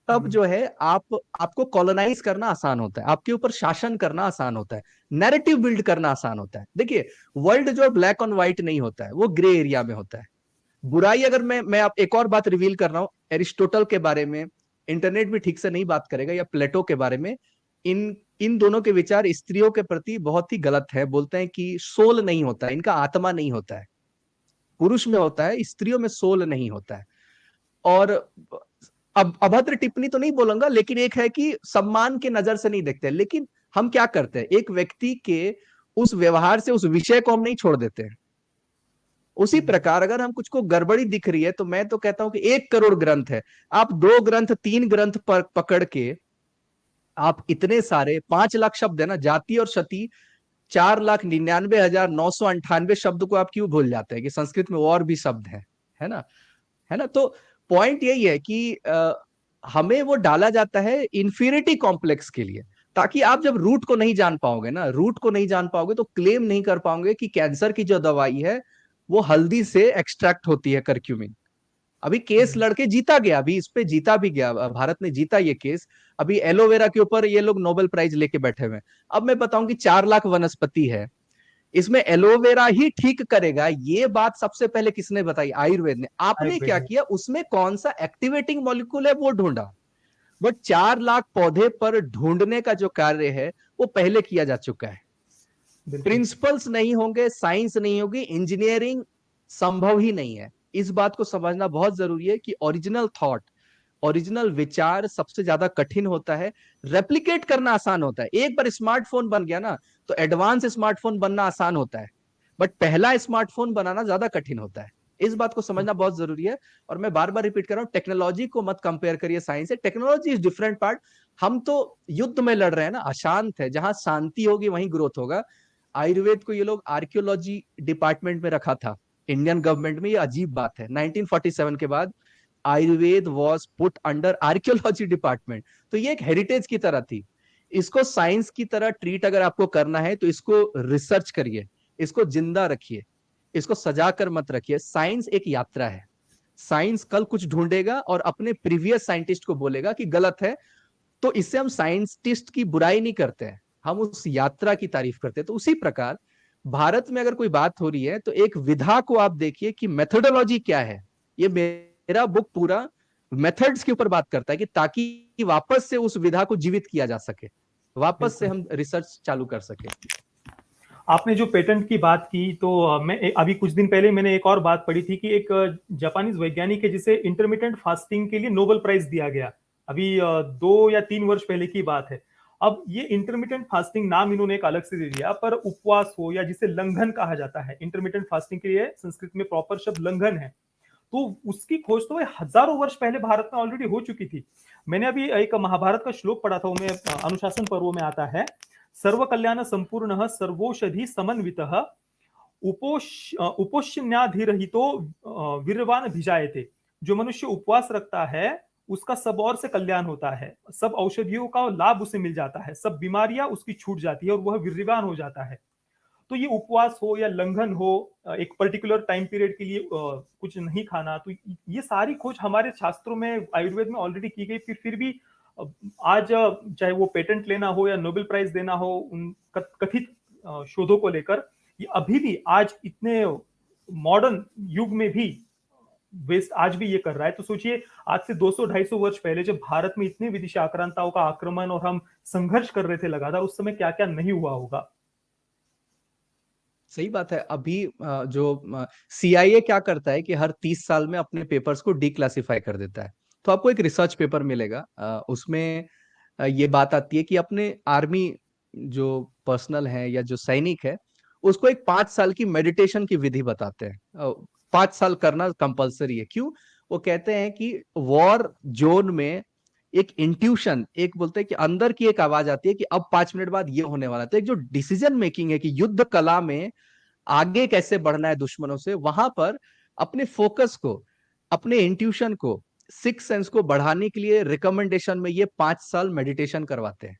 तब जो है आपको कॉलोनाइज करना आसान होता है, आपके ऊपर शासन करना आसान होता है, नैरेटिव बिल्ड करना आसान होता है। देखिए, वर्ल्ड जो ब्लैक एंड व्हाइट नहीं होता है, वो ग्रे एरिया में होता है। बुराई, अगर मैं आप एक और बात रिवील कर रहा हूं एरिस्टोटल के बारे में, इंटरनेट भी ठीक से नहीं बात करेगा, या प्लेटो के बारे में, इन इन दोनों के विचार स्त्रियों के प्रति बहुत ही गलत है। बोलते हैं कि सोल नहीं होता है, इनका आत्मा नहीं होता है, पुरुष में होता है, स्त्रियों में सोल नहीं होता है। और अब अभद्र टिप्पणी तो नहीं बोलूंगा, लेकिन एक है कि सम्मान के नजर से नहीं देखते। लेकिन हम क्या करते हैं, एक व्यक्ति के उस व्यवहार से उस विषय को हम नहीं छोड़ देते हैं। उसी प्रकार अगर हम कुछ को गड़बड़ी दिख रही है, तो मैं तो कहता हूं कि 1 करोड़ ग्रंथ है, आप 2 ग्रंथ 3 ग्रंथ पर पकड़ के आप इतने सारे 5 लाख शब्द है ना, जाति और क्षति, 4,99,998 शब्द को आप क्यों भूल जाते हैं कि संस्कृत में और भी शब्द है ना, है ना। तो पॉइंट यही है कि हमें वो डाला जाता है इंफीरियरिटी कॉम्प्लेक्स के लिए, ताकि आप जब रूट को नहीं जान पाओगे ना, रूट को नहीं जान पाओगे तो क्लेम नहीं कर पाओगे कि कैंसर की जो दवाई है वो हल्दी से एक्सट्रैक्ट होती है, करक्यूमिन। अभी केस लड़के जीता गया, अभी इस पे जीता भी गया, भारत ने जीता ये केस। अभी एलोवेरा के ऊपर ये लोग नोबेल प्राइज लेके बैठे हुए हैं। अब मैं बताऊं कि 4 लाख वनस्पति है, इसमें एलोवेरा ही ठीक करेगा, ये बात सबसे पहले किसने बताई? आयुर्वेद ने। आपने क्या किया, उसमें कौन सा एक्टिवेटिंग मॉलिक्यूल है वो ढूंढा, बट 4 लाख पौधे पर ढूंढने का जो कार्य है वो पहले किया जा चुका है। प्रिंसिपल्स नहीं होंगे, साइंस नहीं होगी, इंजीनियरिंग संभव ही नहीं है। इस बात को समझना बहुत जरूरी है कि ओरिजिनल थॉट, ओरिजिनल विचार सबसे ज्यादा कठिन होता है, रेप्लिकेट करना आसान होता है। एक बार स्मार्टफोन बन गया ना, तो एडवांस स्मार्टफोन बनना आसान होता है, बट पहला स्मार्टफोन बनाना ज्यादा कठिन होता है। इस बात को समझना बहुत जरूरी है। और मैं बार बार रिपीट कर रहा हूं, टेक्नोलॉजी को मत कंपेयर करिए साइंस से, टेक्नोलॉजी इज डिफरेंट पार्ट। हम तो युद्ध में लड़ रहे हैं ना, अशांत है, जहां शांति होगी वहीं ग्रोथ होगा। आयुर्वेद को ये लोग आर्कियोलॉजी डिपार्टमेंट में रखा था इंडियन गवर्नमेंट में, ये अजीब बात है। 1947 के बाद Ayurveda was put under archaeology department, तो ये एक हेरिटेज की तरह थी। इसको साइंस की तरह ट्रीट अगर आपको करना है तो इसको रिसर्च करिए, इसको जिंदा रखिए, इसको सजा कर मत रखिए। साइंस एक यात्रा है, साइंस कल कुछ ढूंढेगा और अपने प्रीवियस साइंटिस्ट को बोलेगा कि गलत है, तो इससे हम साइंटिस्ट की बुराई नहीं करते हैं, हम उस यात्रा की तारीफ करते हैं। तो उसी प्रकार भारत में अगर कोई बात हो रही है तो एक विधा को आप देखिए कि मेथोडोलॉजी क्या है। ये मेरा बुक पूरा मेथड्स के ऊपर बात करता है कि ताकि वापस से उस विधा को जीवित किया जा सके, वापस से हम रिसर्च चालू कर सके। आपने जो पेटेंट की बात की, तो मैं अभी कुछ दिन पहले मैंने एक और बात पढ़ी थी कि एक जापानीज वैज्ञानिक है जिसे इंटरमिटेंट फास्टिंग के लिए नोबेल प्राइज दिया गया। अभी 2 या 3 वर्ष पहले की बात है। अब ये इंटरमिटेंट फास्टिंग नाम इन्होंने एक अलग से दे दिया, पर उपवास हो या जिसे लंघन कहा जाता है, इंटरमिटेंट फास्टिंग के लिए संस्कृत में प्रॉपर शब्द लंघन है, तो उसकी खोज तो हजारों वर्ष पहले भारत में ऑलरेडी हो चुकी थी। मैंने अभी एक महाभारत का श्लोक पढ़ा था, उनमें अनुशासन पर्व में आता है, सर्व कल्याण संपूर्ण सर्वौषधि समन्वितः उपोष्ण्याधिरहितो वीर्यवान भिजायते। जो मनुष्य उपवास रखता है उसका सब और से कल्याण होता है, सब औषधियों का लाभ उसे मिल जाता है, सब बीमारियां उसकी छूट जाती है और वह वीर्यवान हो जाता है। तो ये उपवास हो या लंघन हो, एक पर्टिकुलर टाइम पीरियड के लिए कुछ नहीं खाना, तो ये सारी खोज हमारे शास्त्रों में, आयुर्वेद में ऑलरेडी की गई। फिर भी आज चाहे वो पेटेंट लेना हो या नोबेल प्राइज देना हो उन कथित शोधों को लेकर, ये अभी भी आज इतने मॉडर्न युग में भी वेस्ट आज भी ये कर रहा है। तो सोचिए आज से 200-250 वर्ष पहले जब भारत में इतने विदेशी आक्रांताओं का आक्रमण और हम संघर्ष कर रहे थे लगातार, उस समय क्या क्या नहीं हुआ होगा। सही बात है। अभी जो सीआईए क्या करता है कि हर 30 साल में अपने पेपर्स को डिक्लासिफाई कर देता है। तो आपको एक रिसर्च पेपर मिलेगा, उसमें ये बात आती है कि अपने आर्मी जो पर्सनल है या जो सैनिक है, उसको एक 5 साल की मेडिटेशन की विधि बताते हैं। 5 साल करना कंपलसरी है। क्यों? वो कहते हैं कि वॉर जोन में एक इंट्यूशन, एक बोलते हैं कि अंदर की एक आवाज आती है कि अब 5 मिनट बाद ये होने वाला है। तो एक जो डिसीजन मेकिंग है कि युद्ध कला में आगे कैसे बढ़ना है दुश्मनों से, वहां पर अपने फोकस को, अपने इंट्यूशन को, सिक्स सेंस को बढ़ाने के लिए रिकमेंडेशन में ये 5 साल मेडिटेशन करवाते हैं।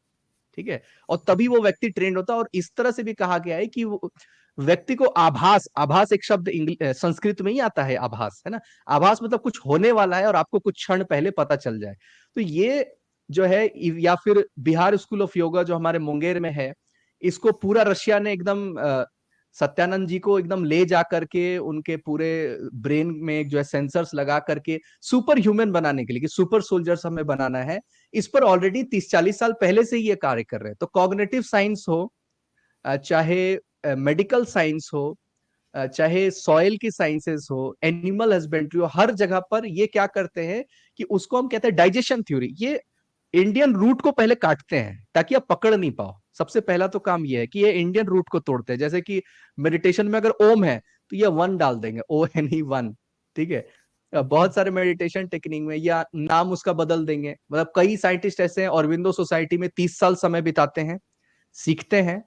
ठीक है? और तभी वो व्यक्ति ट्रेंड होता है। और इस तरह से भी कहा गया है कि वो व्यक्ति को आभास, आभास एक शब्द संस्कृत में ही आता है, आभास, है ना? आभास मतलब कुछ होने वाला है और आपको कुछ क्षण पहले पता चल जाए। तो ये जो है, या फिर बिहार स्कूल ऑफ योगा जो हमारे मुंगेर में है, इसको पूरा रशिया ने एकदम सत्यानंद जी को एकदम ले जा करके उनके पूरे ब्रेन में एक जो है सेंसर्स लगा करके सुपर ह्यूमन बनाने के लिए, कि सुपर सोल्जर्स हमें बनाना है, इस पर ऑलरेडी 30-40 साल पहले से ही ये कार्य कर रहे हैं। तो कॉग्निटिव साइंस हो, चाहे मेडिकल साइंस हो, चाहे सॉइल की साइंसेस हो, एनिमल हस्बेंड्री हो, हर जगह पर ये क्या करते हैं कि उसको हम कहते हैं डाइजेशन थ्योरी। ये इंडियन रूट को पहले काटते हैं ताकि आप पकड़ नहीं पाओ। सबसे पहला तो काम ये है कि ये इंडियन रूट को तोड़ते हैं। जैसे कि मेडिटेशन में अगर ओम है तो ये वन डाल देंगे, ONE1। ठीक है? बहुत सारे मेडिटेशन टेक्निक में या नाम उसका बदल देंगे। मतलब कई साइंटिस्ट ऐसे हैं, ऑरबिंदो सोसाइटी में 30 साल समय बिताते हैं, सीखते हैं,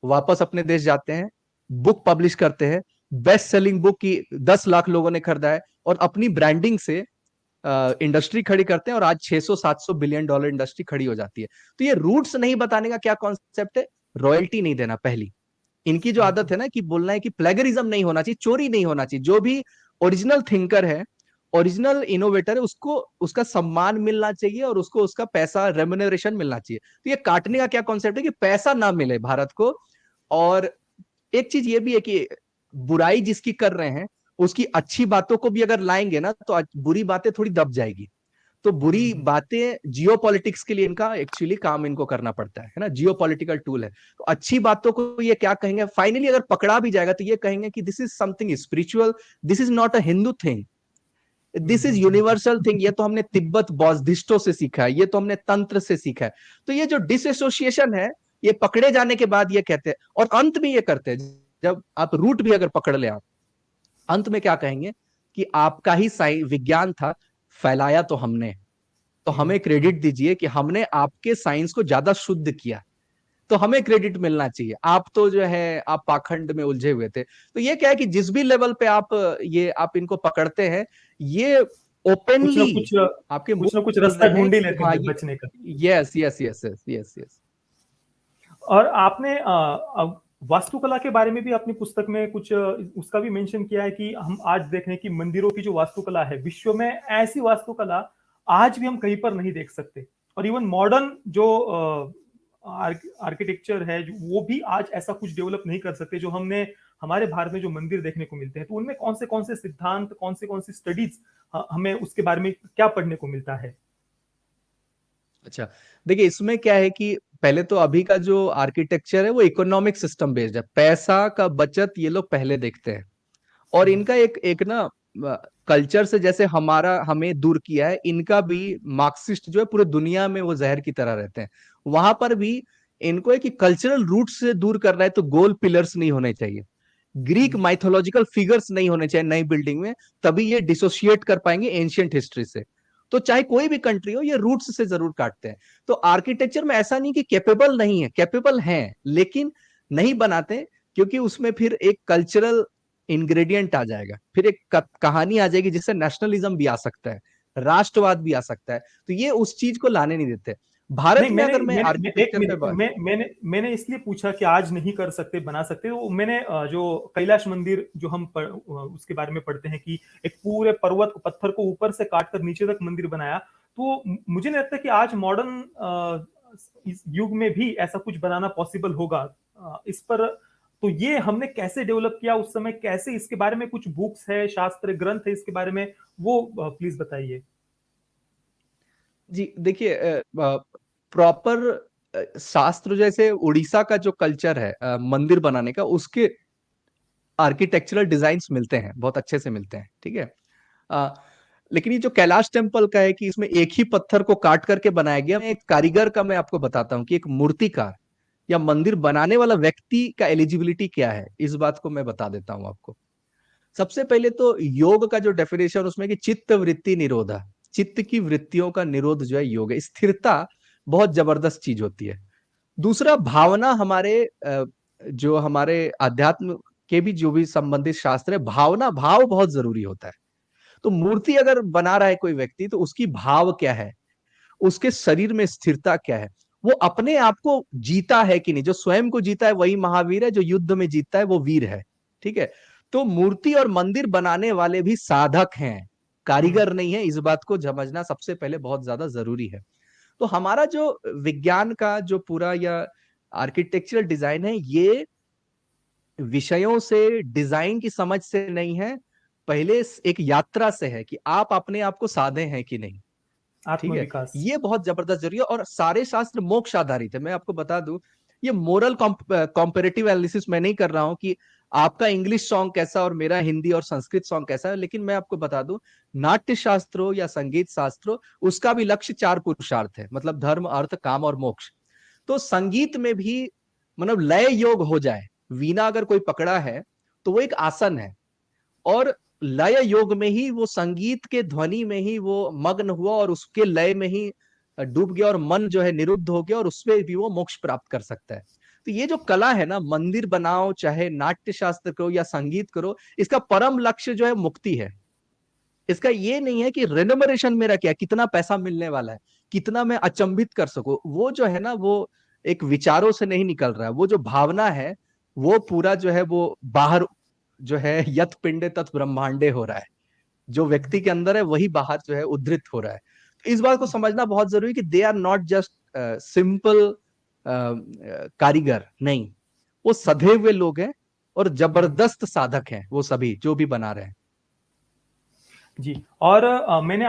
वापस अपने देश जाते हैं, बुक पब्लिश करते हैं, बेस्ट सेलिंग बुक की 10 लाख लोगों ने खरीदा है, और अपनी ब्रांडिंग से इंडस्ट्री खड़ी करते हैं, और आज 600-700 बिलियन डॉलर इंडस्ट्री खड़ी हो जाती है। तो ये रूट्स नहीं बताने का क्या कॉन्सेप्ट है? रॉयल्टी नहीं देना। पहली इनकी जो आदत है ना कि बोलना है कि प्लेगरिज्म नहीं होना चाहिए, चोरी नहीं होना चाहिए। जो भी ओरिजिनल थिंकर है, ओरिजिनल इनोवेटर है, उसको उसका सम्मान मिलना चाहिए और उसको उसका पैसा, रेम्युनरेशन मिलना चाहिए। तो ये काटने का क्या कॉन्सेप्ट है कि पैसा ना मिले भारत को। और एक चीज ये भी है कि बुराई जिसकी कर रहे हैं उसकी अच्छी बातों को भी अगर लाएंगे ना तो बुरी बातें थोड़ी दब जाएगी। तो बुरी बातें जियो पॉलिटिक्स के लिए इनका एक्चुअली काम इनको करना पड़ता है ना? जियो पॉलिटिकल टूल है। तो अच्छी बातों को ये क्या कहेंगे, फाइनली अगर पकड़ा भी जाएगा तो ये कहेंगे कि this is something spiritual, this is not a Hindu thing, this is universal thing. ये तो हमने तिब्बत बौद्धिस्टों से सीखा है, ये तो हमने तंत्र से सीखा है। तो ये जो डिसएसोसिएशन है, ये पकड़े जाने के बाद ये कहते हैं, और अंत में ये करते हैं, जब आप रूट भी अगर पकड़ ले, आप अंत में क्या कहेंगे कि आपका ही विज्ञान था, फैलाया तो हमने, तो हमें क्रेडिट दीजिए कि हमने आपके साइंस को ज्यादा शुद्ध किया, तो हमें क्रेडिट मिलना चाहिए। आप तो जो है आप पाखंड में उलझे हुए थे। तो ये क्या है कि जिस भी लेवल पे आप इनको पकड़ते हैं, ये ओपनली आपके कुछ ना कुछ बोल रास्ता रहे हैं ढूंढ ही कि लेते हाँ, हैं बचने का। Yes yes yes yes yes yes. और आपने वास्तुकला के बारे में भी अपनी पुस्तक में कुछ उसका भी मेंशन किया है कि हम आज देख रहे हैं कि मंदिरों की जो वास्तुकला है, विश्व में ऐसी वास्तुकला आज भी हम कहीं पर नहीं देख सकते। और इवन मॉडर्न जो आर्किटेक्चर है वो भी आज ऐसा कुछ डेवलप नहीं कर सकते जो हमने हमारे भारत में जो मंदिर देखने को मिलते हैं। तो उनमें कौन से सिद्धांत, कौन सी स्टडीज हमें उसके बारे में क्या पढ़ने को मिलता है? अच्छा, देखिए इसमें क्या है कि पहले तो अभी का जो आर्किटेक्चर है वो इकोनॉमिक सिस्टम बेस्ड है, पैसा का बचत ये लोग पहले देखते हैं। और इनका एक एक ना कल्चर से जैसे हमारा हमें दूर किया है, इनका भी मार्क्सिस्ट जो है पूरे दुनिया में वो जहर की तरह रहते हैं। वहां पर भी इनको है कि कल्चरल रूट से दूर करना है तो गोल पिलर्स नहीं होने चाहिए, ग्रीक माइथोलॉजिकल फिगर्स नहीं होने चाहिए नई बिल्डिंग में, तभी ये डिसोशिएट कर पाएंगे एंशियंट हिस्ट्री से। तो चाहे कोई भी कंट्री हो, ये रूट्स से जरूर काटते हैं। तो आर्किटेक्चर में ऐसा नहीं कि कैपेबल नहीं है, कैपेबल हैं, लेकिन नहीं बनाते, क्योंकि उसमें फिर एक कल्चरल इंग्रेडिएंट आ जाएगा, फिर एक कहानी आ जाएगी जिससे नेशनलिज्म भी आ सकता है, राष्ट्रवाद भी आ सकता है। तो ये उस चीज को लाने नहीं देते। भारत नहीं, में मैंने अगर मैं मैंने एक आर्किटेक्चर पे मिनट, बात, मैंने इसलिए पूछा कि आज नहीं कर सकते, बना सकते। तो मैंने जो कैलाश मंदिर जो हम उसके बारे में पढ़ते हैं कि एक पूरे पर्वत पत्थर को ऊपर से काट कर नीचे तक मंदिर बनाया, तो मुझे नहीं लगता कि आज मॉडर्न इस युग में भी ऐसा कुछ बनाना पॉसिबल होगा। इस पर तो ये हमने कैसे डेवलप किया उस समय, कैसे, इसके बारे में कुछ बुक्स है, शास्त्र ग्रंथ है इसके बारे में, वो प्लीज बताइए। जी देखिए, प्रॉपर शास्त्र, जैसे उड़ीसा का जो कल्चर है मंदिर बनाने का, उसके आर्किटेक्चरल डिजाइन्स मिलते हैं, बहुत अच्छे से मिलते हैं, ठीक है। अ, लेकिन ये जो कैलाश टेम्पल का है कि इसमें एक ही पत्थर को काट करके बनाया गया, मैं एक कारीगर का मैं आपको बताता हूँ कि एक मूर्तिकार या मंदिर बनाने वाला व्यक्ति का एलिजिबिलिटी क्या है, इस बात को मैं बता देता हूँ आपको। सबसे पहले तो योग का जो डेफिनेशन उसमें कि चित्त वृत्ति निरोधा, चित्त की वृत्तियों का निरोध जो है योग है। स्थिरता बहुत जबरदस्त चीज होती है। दूसरा, भावना, जो हमारे अध्यात्म के भी जो भी संबंधित शास्त्र है, भावना, भाव बहुत जरूरी होता है। तो मूर्ति अगर बना रहा है कोई व्यक्ति, तो उसकी भाव क्या है, उसके शरीर में स्थिरता क्या है, वो अपने आप को जीता है कि नहीं। जो स्वयं को जीता है वही महावीर है, जो युद्ध में जीतता है वो वीर है, ठीक है। तो मूर्ति और मंदिर बनाने वाले भी साधक हैं, कारीगर नहीं है, इस बात को समझना सबसे पहले बहुत ज्यादा जरूरी है। तो हमारा जो विज्ञान का जो पूरा या आर्किटेक्चरल डिजाइन है, ये विषयों से, डिजाइन की समझ से नहीं है, पहले एक यात्रा से है कि आप अपने आप को साधे हैं कि नहीं, ठीक है। आत्मविकास। ये बहुत जबरदस्त जरूरी है, और सारे शास्त्र मोक्ष आधारित है। मैं आपको बता दूं, ये मोरल कॉम्पेरेटिव एनालिसिस मैं नहीं कर रहा हूं कि आपका इंग्लिश सॉन्ग कैसा और मेरा हिंदी और संस्कृत सॉन्ग कैसा है, लेकिन मैं आपको बता दूं, नाट्य शास्त्र हो या संगीत शास्त्र हो, उसका भी लक्ष्य चार पुरुषार्थ है, मतलब धर्म, अर्थ, काम और मोक्ष। तो संगीत में भी मतलब लय योग हो जाए, वीणा अगर कोई पकड़ा है तो वो एक आसन है, और लय योग में ही वो संगीत के ध्वनि में ही वो मग्न हुआ और उसके लय में ही डूब गया, और मन जो है निरुद्ध हो गया, और उसमें भी वो मोक्ष प्राप्त कर सकता है। तो ये जो कला है ना, मंदिर बनाओ चाहे नाट्य शास्त्र करो या संगीत करो, इसका परम लक्ष्य जो है मुक्ति है। इसका ये नहीं है कि रेनोमरेशन मेरा क्या, कितना पैसा मिलने वाला है, कितना मैं अचंभित कर सकूं, वो जो है ना, वो एक विचारों से नहीं निकल रहा है। वो जो भावना है, वो पूरा जो है वो बाहर जो है यत पिंडे तत् ब्रह्मांडे हो रहा है, जो व्यक्ति के अंदर है वही बाहर जो है उद्धृत हो रहा है। तो इस बात को समझना बहुत जरूरी है कि they are not just simple कारीगर, नहीं, वो सधे हुए लोग हैं और जबरदस्त साधक हैं, वो सभी जो भी बना रहे हैं। जी। और मैंने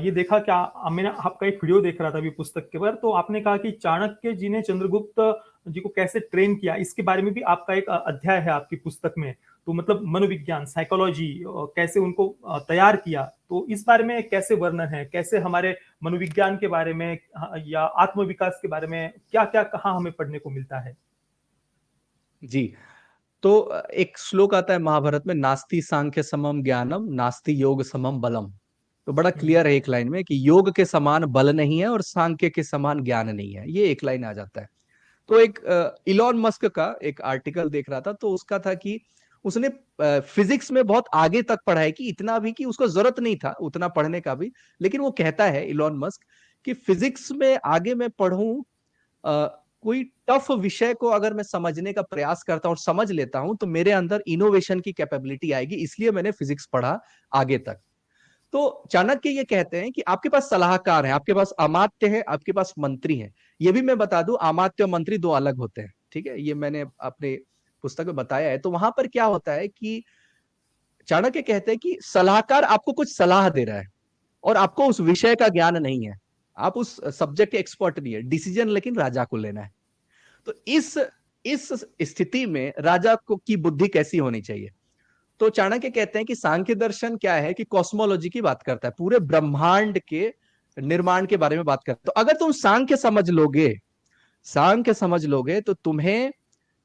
ये देखा क्या, मैंने आपका एक वीडियो देख रहा था अभी पुस्तक के पर, तो आपने कहा कि चाणक्य जी ने चंद्रगुप्त जी को कैसे ट्रेन किया, इसके बारे में भी आपका एक अध्याय है आपकी पुस्तक में। तो मतलब मनोविज्ञान, साइकोलॉजी, कैसे उनको तैयार किया, तो इस बारे में कैसे वर्णन है, कैसे हमारे मनोविज्ञान के बारे में या आत्मविकास के बारे में क्या क्या कहाँ हमें पढ़ने को मिलता है। जी, तो एक श्लोक आता है महाभारत में, नास्ति सांख्य समम ज्ञानम नास्ति योग समम बलम। तो बड़ा क्लियर है एक लाइन में कि योग के समान बल नहीं है और सांख्य के समान ज्ञान नहीं है, ये एक लाइन आ जाता है। तो एक इलॉन मस्क का एक आर्टिकल देख रहा था, तो उसका था कि उसने फिजिक्स में बहुत आगे तक पढ़ाई की, इतना भी कि उसको जरूरत नहीं था उतना पढ़ने का भी, लेकिन वो कहता है इलॉन मस्क कि फिजिक्स में आगे मैं पढ़ूं, कोई टफ विषय को अगर मैं समझने का प्रयास करता हूं और समझ लेता हूं, तो मेरे अंदर इनोवेशन की कैपेबिलिटी आएगी, इसलिए मैंने फिजिक्स पढ़ा आगे तक। तो चाणक्य ये कहते हैं कि आपके पास सलाहकार हैं, आपके पास अमात्य है, आपके पास मंत्री हैं। ये भी मैं बता दूं, अमात्य और मंत्री दो अलग होते हैं, ठीक है, ये मैंने अपने पुस्तक में बताया है। तो वहां पर क्या होता है कि चाणक्य कहते हैं कि सलाहकार आपको कुछ सलाह दे रहा है और आपको उस विषय का ज्ञान नहीं है, आप उस सब्जेक्ट के एक्सपर्ट नहीं है, डिसीजन लेकिन राजा को लेना है। तो इस स्थिति में राजा को की बुद्धि कैसी होनी चाहिए? तो चाणक्य कहते हैं कि सांख्य दर्शन क्या है कि कॉस्मोलॉजी की बात करता है, पूरे ब्रह्मांड के निर्माण के बारे में बात करता है। तो अगर तुम सांख्य समझ लोगे तो तुम्हें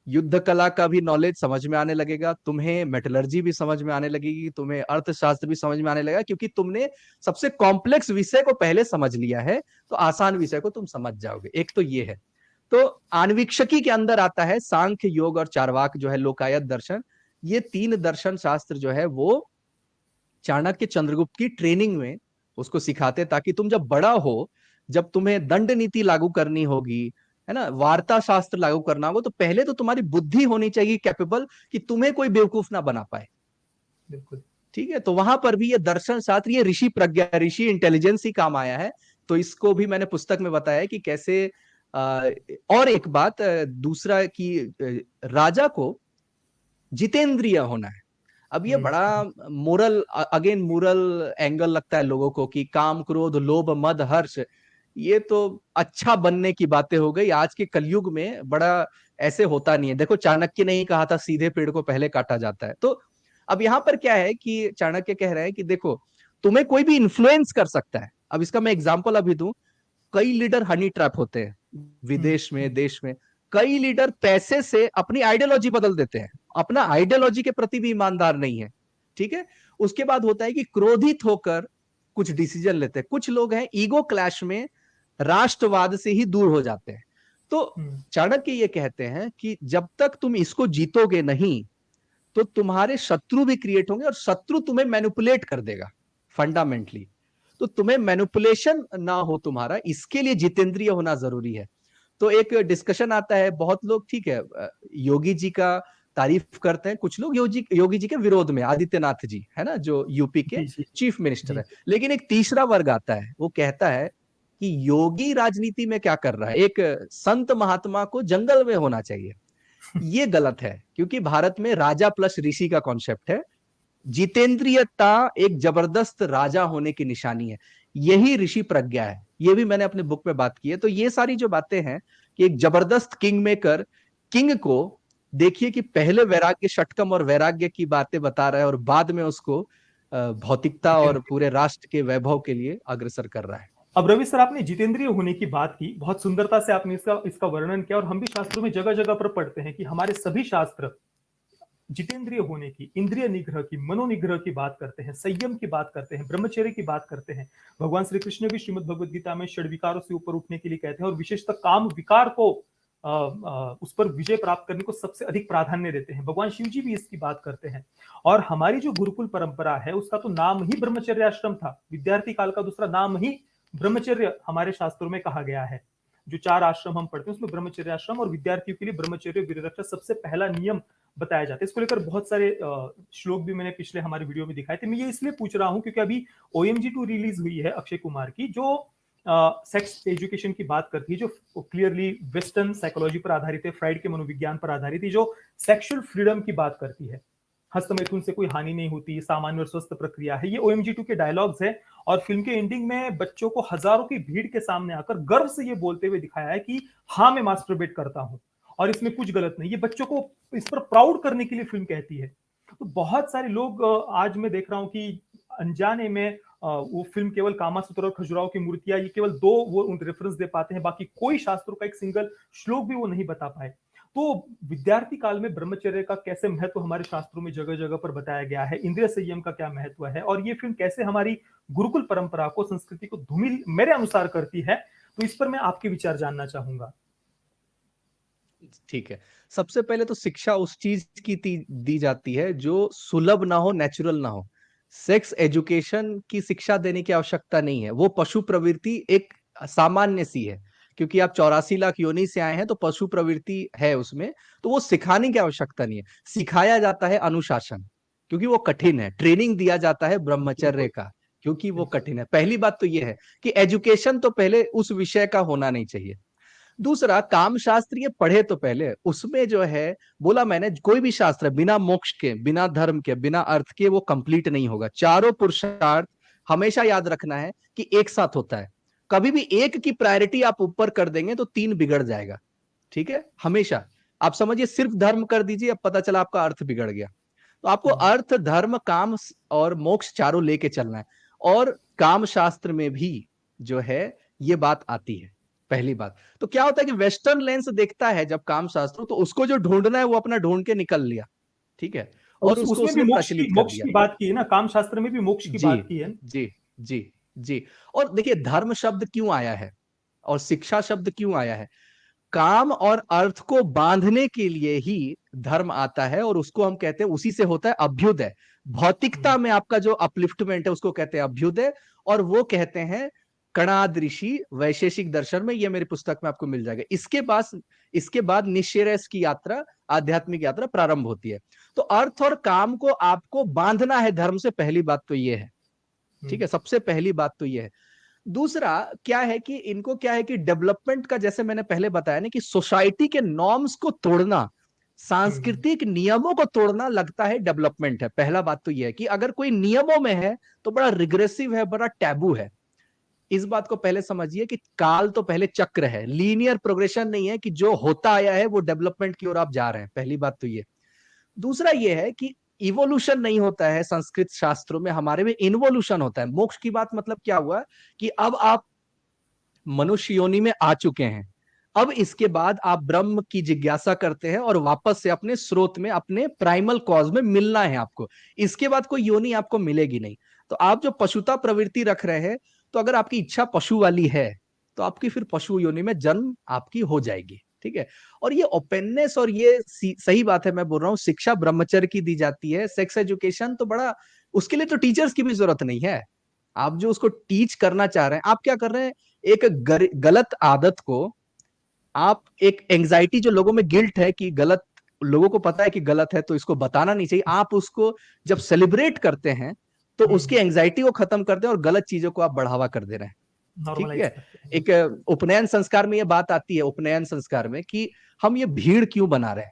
युद्ध कला का भी नॉलेज समझ में आने लगेगा, तुम्हें मेटलर्जी भी समझ में आने लगेगी, तुम्हें अर्थशास्त्र भी समझ में आने लगेगा, क्योंकि तुमने सबसे कॉम्प्लेक्स विषय को पहले समझ लिया है, तो आसान विषय को तुम समझ जाओगे। एक तो ये है। तो आन्वीक्षकी के अंदर आता है सांख्य, योग और चार्वाक जो है लोकायत दर्शन। ये तीन दर्शन शास्त्र जो है वो चाणक्य चंद्रगुप्त की ट्रेनिंग में उसको सिखाते, ताकि तुम जब बड़ा हो, जब तुम्हें दंड नीति लागू करनी होगी, है ना, वार्ता शास्त्र लागू करना होगा, तो पहले तो तुम्हारी बुद्धि होनी चाहिए कैपेबल, कि तुम्हें कोई बेवकूफ ना बना पाए। बिल्कुल ठीक है, तो वहां पर भी ये दर्शन शास्त्र, ये ऋषि प्रज्ञा, ऋषि इंटेलिजेंस ही काम आया है। तो इसको भी मैंने पुस्तक में बताया है कि कैसे और एक बात दूसरा कि राजा को जितेंद्रिय होना है। अब ये बड़ा मोरल, अगेन मोरल एंगल लगता है लोगों को कि काम, क्रोध, लोभ, मद, हर्ष, ये तो अच्छा बनने की बातें हो गई। आज के कलयुग में बड़ा ऐसे होता नहीं है। देखो चाणक्य ने ही कहा था सीधे पेड़ को पहले काटा जाता है। तो अब यहां पर क्या है कि चाणक्य कह रहे हैं कि देखो तुम्हें कोई भी इन्फ्लुएंस कर सकता है। अब इसका मैं एग्जांपल अभी दूं, कई लीडर हनी ट्रैप होते हैं विदेश में, देश में। कई लीडर पैसे से अपनी आइडियोलॉजी बदल देते हैं, अपना आइडियोलॉजी के प्रति भी ईमानदार नहीं है। ठीक है, उसके बाद होता है कि क्रोधित होकर कुछ डिसीजन लेते हैं। कुछ लोग हैं ईगो क्लैश में राष्ट्रवाद से ही दूर हो जाते हैं। तो चाणक्य ये कहते हैं कि जब तक तुम इसको जीतोगे नहीं, तो तुम्हारे शत्रु भी क्रिएट होंगे, और शत्रु तुम्हें मैनिपुलेट कर देगा फंडामेंटली। तो तुम्हें मैनिपुलेशन ना हो तुम्हारा, इसके लिए जितेंद्रिय होना जरूरी है। तो एक डिस्कशन आता है, बहुत लोग, ठीक है, योगी जी का तारीफ करते हैं, कुछ लोग योगी जी के विरोध में, आदित्यनाथ जी है ना, जो यूपी के चीफ मिनिस्टर है। लेकिन एक तीसरा वर्ग आता है, वो कहता है कि योगी राजनीति में क्या कर रहा है, एक संत महात्मा को जंगल में होना चाहिए। ये गलत है, क्योंकि भारत में राजा प्लस ऋषि का कॉन्सेप्ट है। जितेंद्रियता एक जबरदस्त राजा होने की निशानी है, यही ऋषि प्रज्ञा है। ये भी मैंने अपने बुक में बात की है। तो ये सारी जो बातें हैं कि एक जबरदस्त किंग मेकर, किंग को देखिए कि पहले वैराग्य, षटकम और वैराग्य की बातें बता रहा है, और बाद में उसको भौतिकता और पूरे राष्ट्र के वैभव के लिए अग्रसर कर रहा है। अब रवि सर, आपने जितेंद्रिय होने की बात की, बहुत सुंदरता से आपने इसका वर्णन किया, और हम भी शास्त्रों में जगह जगह पर पढ़ते हैं कि हमारे सभी शास्त्र जितेंद्रिय होने की, इंद्रिय निग्रह की, मनोनिग्रह की बात करते हैं, संयम की बात करते हैं, ब्रह्मचर्य की बात करते हैं। भगवान श्री कृष्ण भी श्रीमद् भगवद गीता में षड विकारों से ऊपर उठने के लिए कहते हैं, और विशेषतः काम विकार को उस पर विजय प्राप्त करने को सबसे अधिक प्राधान्य देते हैं। भगवान शिव जी भी इसकी बात करते हैं। और हमारी जो गुरुकुल परंपरा है, उसका तो नाम ही ब्रह्मचर्य आश्रम था। विद्यार्थी काल का दूसरा नाम ही ब्रह्मचर्य हमारे शास्त्रों में कहा गया है। जो 4 आश्रम हम पढ़ते हैं उसमें ब्रह्मचर्य आश्रम, और विद्यार्थियों के लिए ब्रह्मचर्य वीररक्षा सबसे पहला नियम बताया जाता है। इसको लेकर बहुत सारे श्लोक भी मैंने पिछले हमारे वीडियो में दिखाए थे। मैं ये इसलिए पूछ रहा हूं क्योंकि अभी OMG2 रिलीज हुई है अक्षय कुमार की, जो सेक्स एजुकेशन की बात करती है, जो क्लियरली वेस्टर्न साइकोलॉजी पर आधारित है, फ्राइड के मनोविज्ञान पर आधारित है, जो सेक्सुअल फ्रीडम की बात करती है। हस्तमैथुन से कोई हानि नहीं होती, सामान्य और स्वस्थ प्रक्रिया है। ये OMG2 के डायलॉग्स है, और फिल्म के एंडिंग में बच्चों को हजारों की भीड़ के सामने आकर गर्व से ये बोलते हुए दिखाया है कि हाँ, मैं मास्टरबेट करता हूं और इसमें कुछ गलत नहीं। ये बच्चों को इस पर प्राउड करने के लिए फिल्म कहती है। तो बहुत सारे लोग आज मैं देख रहा हूं कि अनजाने में वो फिल्म केवल कामासूत्र और खजुराहो की मूर्तियां, ये केवल 2 वो रेफरेंस दे पाते हैं, बाकी कोई शास्त्रों का एक सिंगल श्लोक भी वो नहीं बता पाए। तो विद्यार्थी काल में ब्रह्मचर्य का कैसे महत्व हमारे शास्त्रों में जगह जगह पर बताया गया है, इंद्रिय संयम का क्या महत्व है, और ये फिल्म कैसे हमारी गुरुकुल परंपरा को, संस्कृति को धूमिल मेरे अनुसार करती है, तो इस पर मैं आपके विचार जानना चाहूंगा। ठीक है, सबसे पहले तो शिक्षा उस चीज की दी जाती है जो सुलभ ना हो, नेचुरल ना हो। सेक्स एजुकेशन की शिक्षा देने की आवश्यकता नहीं है, वो पशु प्रवृत्ति एक सामान्य सी है। क्योंकि आप 84 लाख योनि से आए हैं, तो पशु प्रवृत्ति है उसमें, तो वो सिखाने की आवश्यकता नहीं है। सिखाया जाता है अनुशासन, क्योंकि वो कठिन है। ट्रेनिंग दिया जाता है ब्रह्मचर्य का, क्योंकि वो कठिन है। पहली बात तो ये है कि एजुकेशन तो पहले उस विषय का होना नहीं चाहिए। दूसरा, काम शास्त्र ये पढ़े तो पहले, उसमें जो है बोला मैंने, कोई भी शास्त्र बिना मोक्ष के, बिना धर्म के, बिना अर्थ के वो कंप्लीट नहीं होगा। चारों पुरुषार्थ हमेशा याद रखना है कि एक साथ होता है। कभी भी एक की प्रायोरिटी आप ऊपर कर देंगे तो 3 बिगड़ जाएगा। ठीक है, हमेशा आप समझिए सिर्फ धर्म कर दीजिए, अब पता चला आपका अर्थ बिगड़ गया। तो आपको अर्थ, धर्म, काम और मोक्ष चारों लेके चलना है। और काम शास्त्र में भी जो है ये बात आती है। पहली बात तो क्या होता है कि वेस्टर्न लेंस देखता है जब काम शास्त्र, तो उसको जो ढूंढना है वो अपना ढूंढ के निकल लिया, ठीक है, और उसको उसमें भी उसने प्रचलित कर मोक्ष दिया। की बात की है ना, काम शास्त्र में भी मोक्ष की जी बात की है। जी जी जी। और देखिए धर्म शब्द क्यों आया है और शिक्षा शब्द क्यों आया है। काम और अर्थ को बांधने के लिए ही धर्म आता है, और उसको हम कहते हैं, उसी से होता है अभ्युदय। भौतिकता में आपका जो अपलिफ्टमेंट है उसको कहते हैं अभ्युदय, और वो कहते हैं कणाद ऋषि वैशेषिक दर्शन में, ये मेरी पुस्तक में आपको मिल जाएगा। इसके बाद निश्चेरस की यात्रा, आध्यात्मिक यात्रा प्रारंभ होती है। तो अर्थ और काम को आपको बांधना है धर्म से, पहली बात तो ये है, ठीक है, सबसे पहली बात तो ये है। दूसरा क्या है कि इनको क्या है कि डेवलपमेंट का, जैसे मैंने पहले बताया ना कि सोसाइटी के नॉर्म्स को तोड़ना, सांस्कृतिक नियमों को तोड़ना लगता है डेवलपमेंट है। पहला बात तो यह है कि अगर कोई नियमों में है तो बड़ा रिग्रेसिव है, बड़ा टैबू है। इस बात को पहले समझिए कि काल तो पहले चक्र है, लीनियर प्रोग्रेशन नहीं है कि जो होता आया है वो डेवलपमेंट की ओर आप जा रहे हैं। पहली बात तो ये। दूसरा ये है कि इवोल्यूशन नहीं होता है संस्कृत शास्त्रों में, हमारे में इन्वोल्यूशन होता है। मोक्ष की बात मतलब क्या हुआ कि अब आप मनुष्य योनि में आ चुके हैं, अब इसके बाद आप ब्रह्म की जिज्ञासा करते हैं और वापस से अपने स्रोत में, अपने प्राइमल कॉज में मिलना है आपको। इसके बाद कोई योनि आपको मिलेगी नहीं। तो आप जो पशुता प्रवृत्ति रख रहे हैं, तो अगर आपकी इच्छा पशु वाली है तो आपकी फिर पशु योनि में जन्म आपकी हो जाएगी, ठीक है। और ये ओपननेस, और ये सही बात है, मैं बोल रहा हूँ शिक्षा ब्रह्मचर्य की दी जाती है। सेक्स एजुकेशन तो बड़ा, उसके लिए तो टीचर्स की भी जरूरत नहीं है। आप जो उसको टीच करना चाह रहे हैं, आप क्या कर रहे हैं, एक गलत आदत को आप, एक एंजाइटी जो लोगों में गिल्ट है कि गलत, लोगों को पता है कि गलत है तो इसको बताना नहीं चाहिए, आप उसको जब सेलिब्रेट करते हैं तो उसकी एंजाइटी को खत्म करते हैं और गलत चीजों को आप बढ़ावा कर दे रहे हैं, ठीक नॉर्मलाइज है। करते हैं। एक उपनयन संस्कार में ये बात आती है, उपनयन संस्कार में, कि हम ये भीड़ क्यों बना रहे हैं,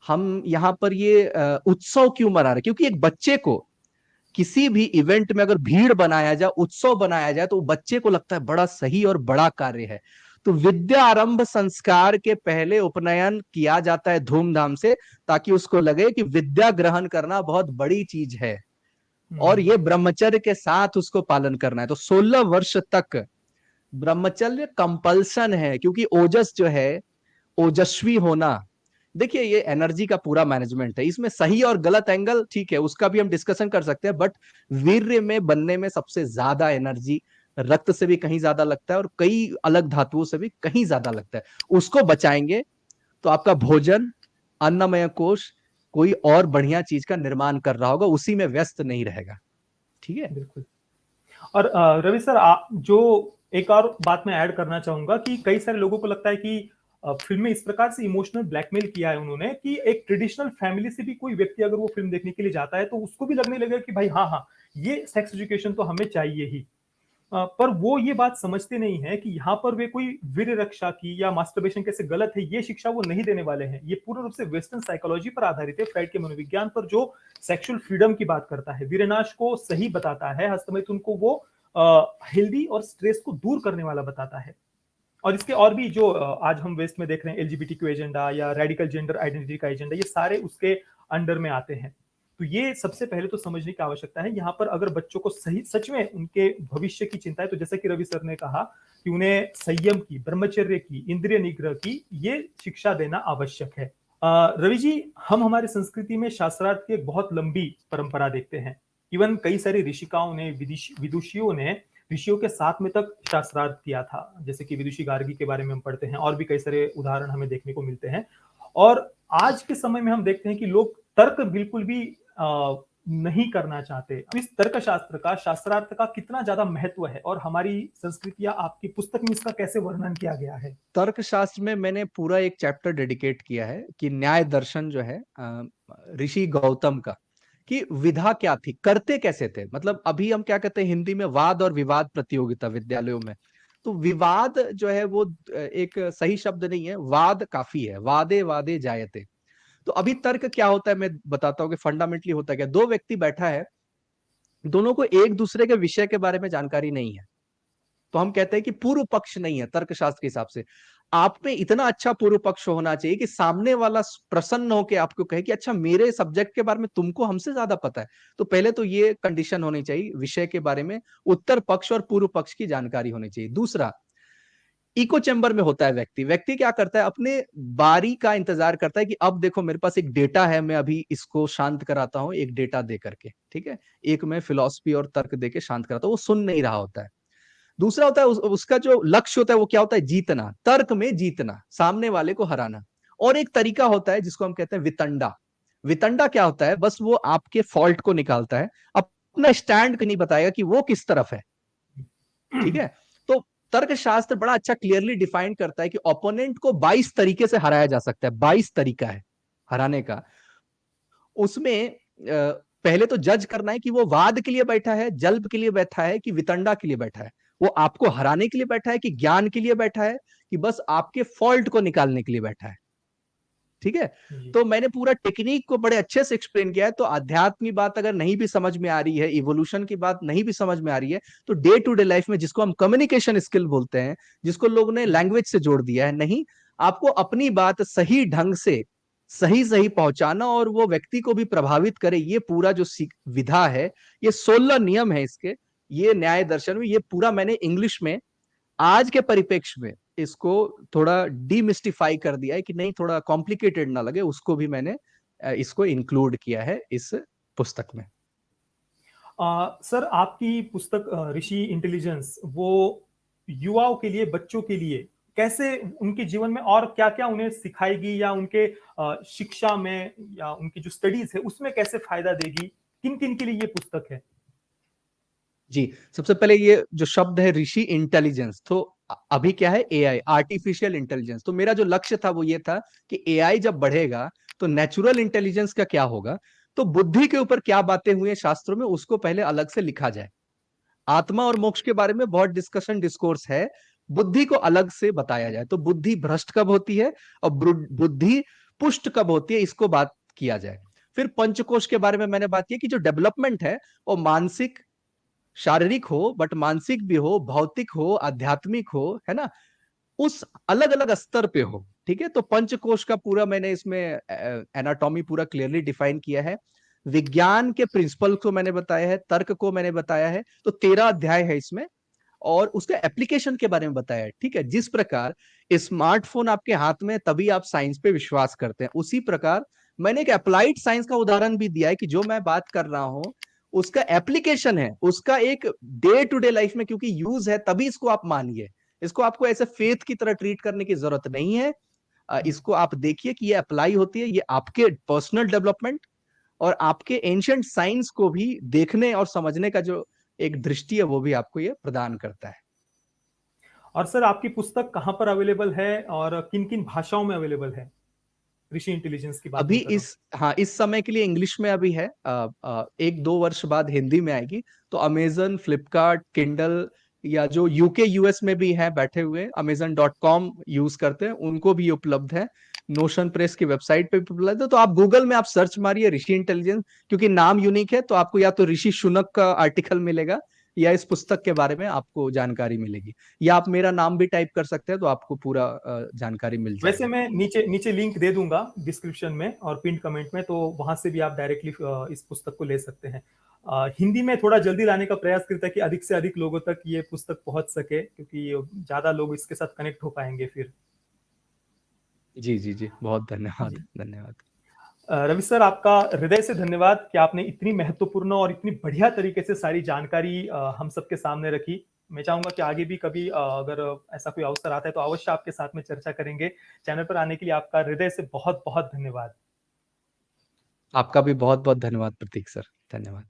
हम यहाँ पर ये उत्सव क्यों मना रहे हैं। क्योंकि एक बच्चे को किसी भी इवेंट में अगर भीड़ बनाया जाए, उत्सव बनाया जाए, तो बच्चे को लगता है बड़ा सही और बड़ा कार्य है। तो विद्या आरंभ संस्कार के पहले उपनयन किया जाता है धूमधाम से, ताकि उसको लगे कि विद्या ग्रहण करना बहुत बड़ी चीज है और ये ब्रह्मचर्य के साथ उसको पालन करना है। तो 16 वर्ष तक ब्रह्मचर्य कंपल्सन है, क्योंकि ओजस जो है, ओजस्वी होना, देखिए ये एनर्जी का पूरा मैनेजमेंट है। इसमें सही और गलत एंगल, ठीक है, उसका भी हम डिस्कशन कर सकते हैं, बट वीर्य में बनने में सबसे ज्यादा एनर्जी रक्त से भी कहीं ज्यादा लगता है और कई अलग धातुओं से भी कहीं ज्यादा लगता है। उसको बचाएंगे तो आपका भोजन, अन्नमय कोश कोई और बढ़िया चीज का निर्माण कर रहा होगा, उसी में व्यस्त नहीं रहेगा, ठीक है। बिल्कुल। और रवि सर, जो एक और बात मैं ऐड करना चाहूंगा कि कई सारे लोगों को लगता है कि फिल्म में इस प्रकार से इमोशनल ब्लैकमेल किया है उन्होंने कि एक ट्रेडिशनल फैमिली से भी कोई व्यक्ति अगर वो फिल्म देखने के लिए जाता है तो उसको भी लगने लगेगा कि भाई हाँ हाँ, ये सेक्स एजुकेशन तो हमें चाहिए ही। पर वो ये बात समझते नहीं है कि यहाँ पर वे कोई वीर रक्षा की या मास्टरबेशन कैसे गलत है ये शिक्षा वो नहीं देने वाले हैं। ये पूर्ण रूप से वेस्टर्न साइकोलॉजी पर आधारित है, फ्राइड के मनोविज्ञान पर, जो सेक्सुअल फ्रीडम की बात करता है, वीरनाश को सही बताता है, हस्तमैथुन उनको वो हेल्दी और स्ट्रेस को दूर करने वाला बताता है। और इसके और भी जो आज हम वेस्ट में देख रहे हैं, एलजीबीटीक्यू एजेंडा या रेडिकल जेंडर आइडेंटिटी का एजेंडा, ये सारे उसके अंडर में आते हैं। तो ये सबसे पहले तो समझने की आवश्यकता है। यहाँ पर अगर बच्चों को सही सच में उनके भविष्य की चिंता है तो जैसा कि रवि सर ने कहा कि उन्हें संयम की, ब्रह्मचर्य की, इंद्रिय निग्रह की ये शिक्षा देना आवश्यक है। रवि जी, हम हमारी संस्कृति में शास्त्रार्थ की एक बहुत लंबी परंपरा देखते हैं। इवन कई सारी ऋषिकाओं ने, विदुषियों ने ऋषियों के साथ में तक शास्त्रार्थ किया था, जैसे कि विदुषी गार्गी के बारे में हम पढ़ते हैं, और भी कई सारे उदाहरण हमें देखने को मिलते हैं। और आज के समय में हम देखते हैं कि लोग तर्क बिल्कुल भी नहीं करना चाहते। इस तर्क शास्त्र का, शास्त्रार्थ का कितना ज्यादा महत्व है और हमारी संस्कृति या आपकी पुस्तक में इसका कैसे वर्णन किया गया है? तर्क शास्त्र में मैंने पूरा एक चैप्टर डेडिकेट किया है कि न्याय दर्शन जो है ऋषि गौतम का, कि विधा क्या थी, करते कैसे थे। मतलब अभी हम क्या कहते हैं हिंदी में, वाद और विवाद प्रतियोगिता विद्यालयों में। तो विवाद जो है वो एक सही शब्द नहीं है, वाद काफी है, वादे वादे जायते। तो अभी तर्क क्या होता है मैं बताता हूँ कि फंडामेंटली होता क्या। दो व्यक्ति बैठा है, दोनों को एक दूसरे के विषय के बारे में जानकारी नहीं है, तो हम कहते हैं कि पूर्व पक्ष नहीं है तर्कशास्त्र के हिसाब से। आप में इतना अच्छा पूर्व पक्ष होना चाहिए कि सामने वाला प्रसन्न होकर आपको कहे कि अच्छा मेरे सब्जेक्ट के बारे में तुमको हमसे ज्यादा पता है। तो पहले तो ये कंडीशन होनी चाहिए विषय के बारे में, उत्तर पक्ष और पूर्व पक्ष की जानकारी होनी चाहिए। दूसरा, इको चैम्बर में होता है व्यक्ति, व्यक्ति क्या करता है, अपने बारी का इंतजार करता है कि अब देखो मेरे पास एक डेटा है, मैं अभी इसको शांत कराता हूं एक डेटा दे करके, ठीक है, एक मैं फिलॉसफी और तर्क दे के शांत कराता हूं, वो सुन नहीं रहा होता है। दूसरा होता है उसका जो लक्ष्य होता है वो क्या होता है, जीतना, तर्क में जीतना, सामने वाले को हराना। और एक तरीका होता है जिसको हम कहते हैं वितंडा। वितंडा क्या होता है, बस वो आपके फॉल्ट को निकालता है, अपना स्टैंड नहीं बताएगा कि वो किस तरफ है, ठीक है। तो तर्कशास्त्र बड़ा अच्छा क्लियरली डिफाइन करता है कि ओपोनेंट को 22 तरीके से हराया जा सकता है, 22 तरीका है हराने का। उसमें पहले तो जज करना है कि वो वाद के लिए बैठा है, जल्प के लिए बैठा है, कि वितंडा के लिए बैठा है, वो आपको हराने के लिए बैठा है कि ज्ञान के लिए बैठा है, कि बस आपके फॉल्ट को निकालने के लिए बैठा है, ठीक है। तो मैंने पूरा टेक्निक को बड़े अच्छे से एक्सप्लेन किया है। तो अध्यात्म की बात अगर नहीं भी समझ में आ रही है, इवोल्यूशन की बात नहीं भी समझ में आ रही है, तो डे टू डे लाइफ में जिसको हम कम्युनिकेशन स्किल बोलते हैं, जिसको लोगों ने लैंग्वेज से जोड़ दिया है, नहीं, आपको अपनी बात सही ढंग से सही सही पहुंचाना और वो व्यक्ति को भी प्रभावित करे, ये पूरा जो विधा है, ये 16 नियम है इसके, ये न्याय दर्शन में, ये पूरा मैंने इंग्लिश में आज के परिप्रेक्ष्य में इसको थोड़ा डीमिस्टिफाई कर दिया है कि नहीं थोड़ा कॉम्प्लिकेटेड ना लगे, उसको भी मैंने इसको इंक्लूड किया है इस पुस्तक में। सर आपकी पुस्तक ऋषि इंटेलिजेंस वो युवाओं के लिए, बच्चों के लिए कैसे उनके जीवन में और क्या क्या उन्हें सिखाएगी, या उनके शिक्षा में या उनकी जो स्टडीज है उसमें कैसे फायदा देगी, किन किन के लिए ये पुस्तक है? जी, सबसे पहले ये जो शब्द है ऋषि इंटेलिजेंस, तो अभी क्या है, एआई, आर्टिफिशियल इंटेलिजेंस। तो मेरा जो लक्ष्य था वो ये था कि एआई जब बढ़ेगा तो नेचुरल इंटेलिजेंस का क्या होगा, तो बुद्धि के ऊपर क्या बातें हुई है शास्त्रों में उसको पहले अलग से लिखा जाए। आत्मा और मोक्ष के बारे में बहुत डिस्कशन डिस्कोर्स है, बुद्धि को अलग से बताया जाए। तो बुद्धि भ्रष्ट कब होती है और बुद्धि पुष्ट कब होती है, इसको बात किया जाए। फिर पंचकोश के बारे में मैंने बात की कि जो डेवलपमेंट है वो मानसिक, शारीरिक हो, बट मानसिक भी हो, भौतिक हो, आध्यात्मिक हो, है ना, उस अलग अलग स्तर पे हो, ठीक है। तो पंचकोश का पूरा मैंने इसमें एनाटॉमी पूरा क्लियरली डिफाइन किया है। विज्ञान के प्रिंसिपल को मैंने बताया है, तर्क को मैंने बताया है, तो 13 अध्याय है इसमें, और उसका एप्लीकेशन के बारे में बताया है, ठीक है। जिस प्रकार स्मार्टफोन आपके हाथ में तभी आप साइंस पे विश्वास करते हैं, उसी प्रकार मैंने एक अप्लाइड साइंस का उदाहरण भी दिया है कि जो मैं बात कर रहा हूं उसका एप्लीकेशन है, उसका एक डे टू डे लाइफ में क्योंकि यूज है, तभी इसको आप मानिए। इसको आपको ऐसे फेथ की तरह ट्रीट करने की जरूरत नहीं है। इसको आप देखिए कि ये अप्लाई होती है, ये आपके पर्सनल डेवलपमेंट और आपके एंशिएंट साइंस को भी देखने और समझने का जो एक दृष्टि है वो भी आपको ये प्रदान करता है। और सर आपकी पुस्तक कहाँ पर अवेलेबल है और किन किन भाषाओं में अवेलेबल है? ऋषि इंटेलिजेंस की बात अभी मैं कर रहा हूँ। हाँ, इस समय के लिए इंग्लिश में अभी है, 1-2 वर्ष बाद हिंदी में आएगी। तो अमेजन, फ्लिपकार्ट, किंडल, या जो यूके यूएस में भी है बैठे हुए amazon.com यूज करते हैं उनको भी उपलब्ध है। नोशन प्रेस की वेबसाइट पे भी उपलब्ध है। तो आप गूगल में आप सर्च मारिए ऋषि इंटेलिजेंस, क्योंकि नाम यूनिक है, तो आपको या तो ऋषि शुनक का आर्टिकल मिलेगा या इस पुस्तक के बारे में आपको जानकारी मिलेगी, या आप मेरा नाम भी टाइप कर सकते हैं तो आपको पूरा जानकारी मिल जाएगी। वैसे मैं नीचे नीचे लिंक दे दूंगा डिस्क्रिप्शन में और पिन कमेंट में, तो वहां से भी आप डायरेक्टली इस पुस्तक को ले सकते हैं। हिंदी में थोड़ा जल्दी लाने का प्रयास करता है कि अधिक से अधिक लोगों तक ये पुस्तक पहुंच सके, क्योंकि ज्यादा लोग इसके साथ कनेक्ट हो पाएंगे फिर। जी जी जी, बहुत धन्यवाद, जी। धन्यवाद। रवि सर आपका हृदय से धन्यवाद कि आपने इतनी महत्वपूर्ण और इतनी बढ़िया तरीके से सारी जानकारी हम सबके सामने रखी। मैं चाहूंगा कि आगे भी कभी अगर ऐसा कोई अवसर आता है तो अवश्य आपके साथ में चर्चा करेंगे। चैनल पर आने के लिए आपका हृदय से बहुत बहुत धन्यवाद। आपका भी बहुत बहुत धन्यवाद प्रतीक सर, धन्यवाद।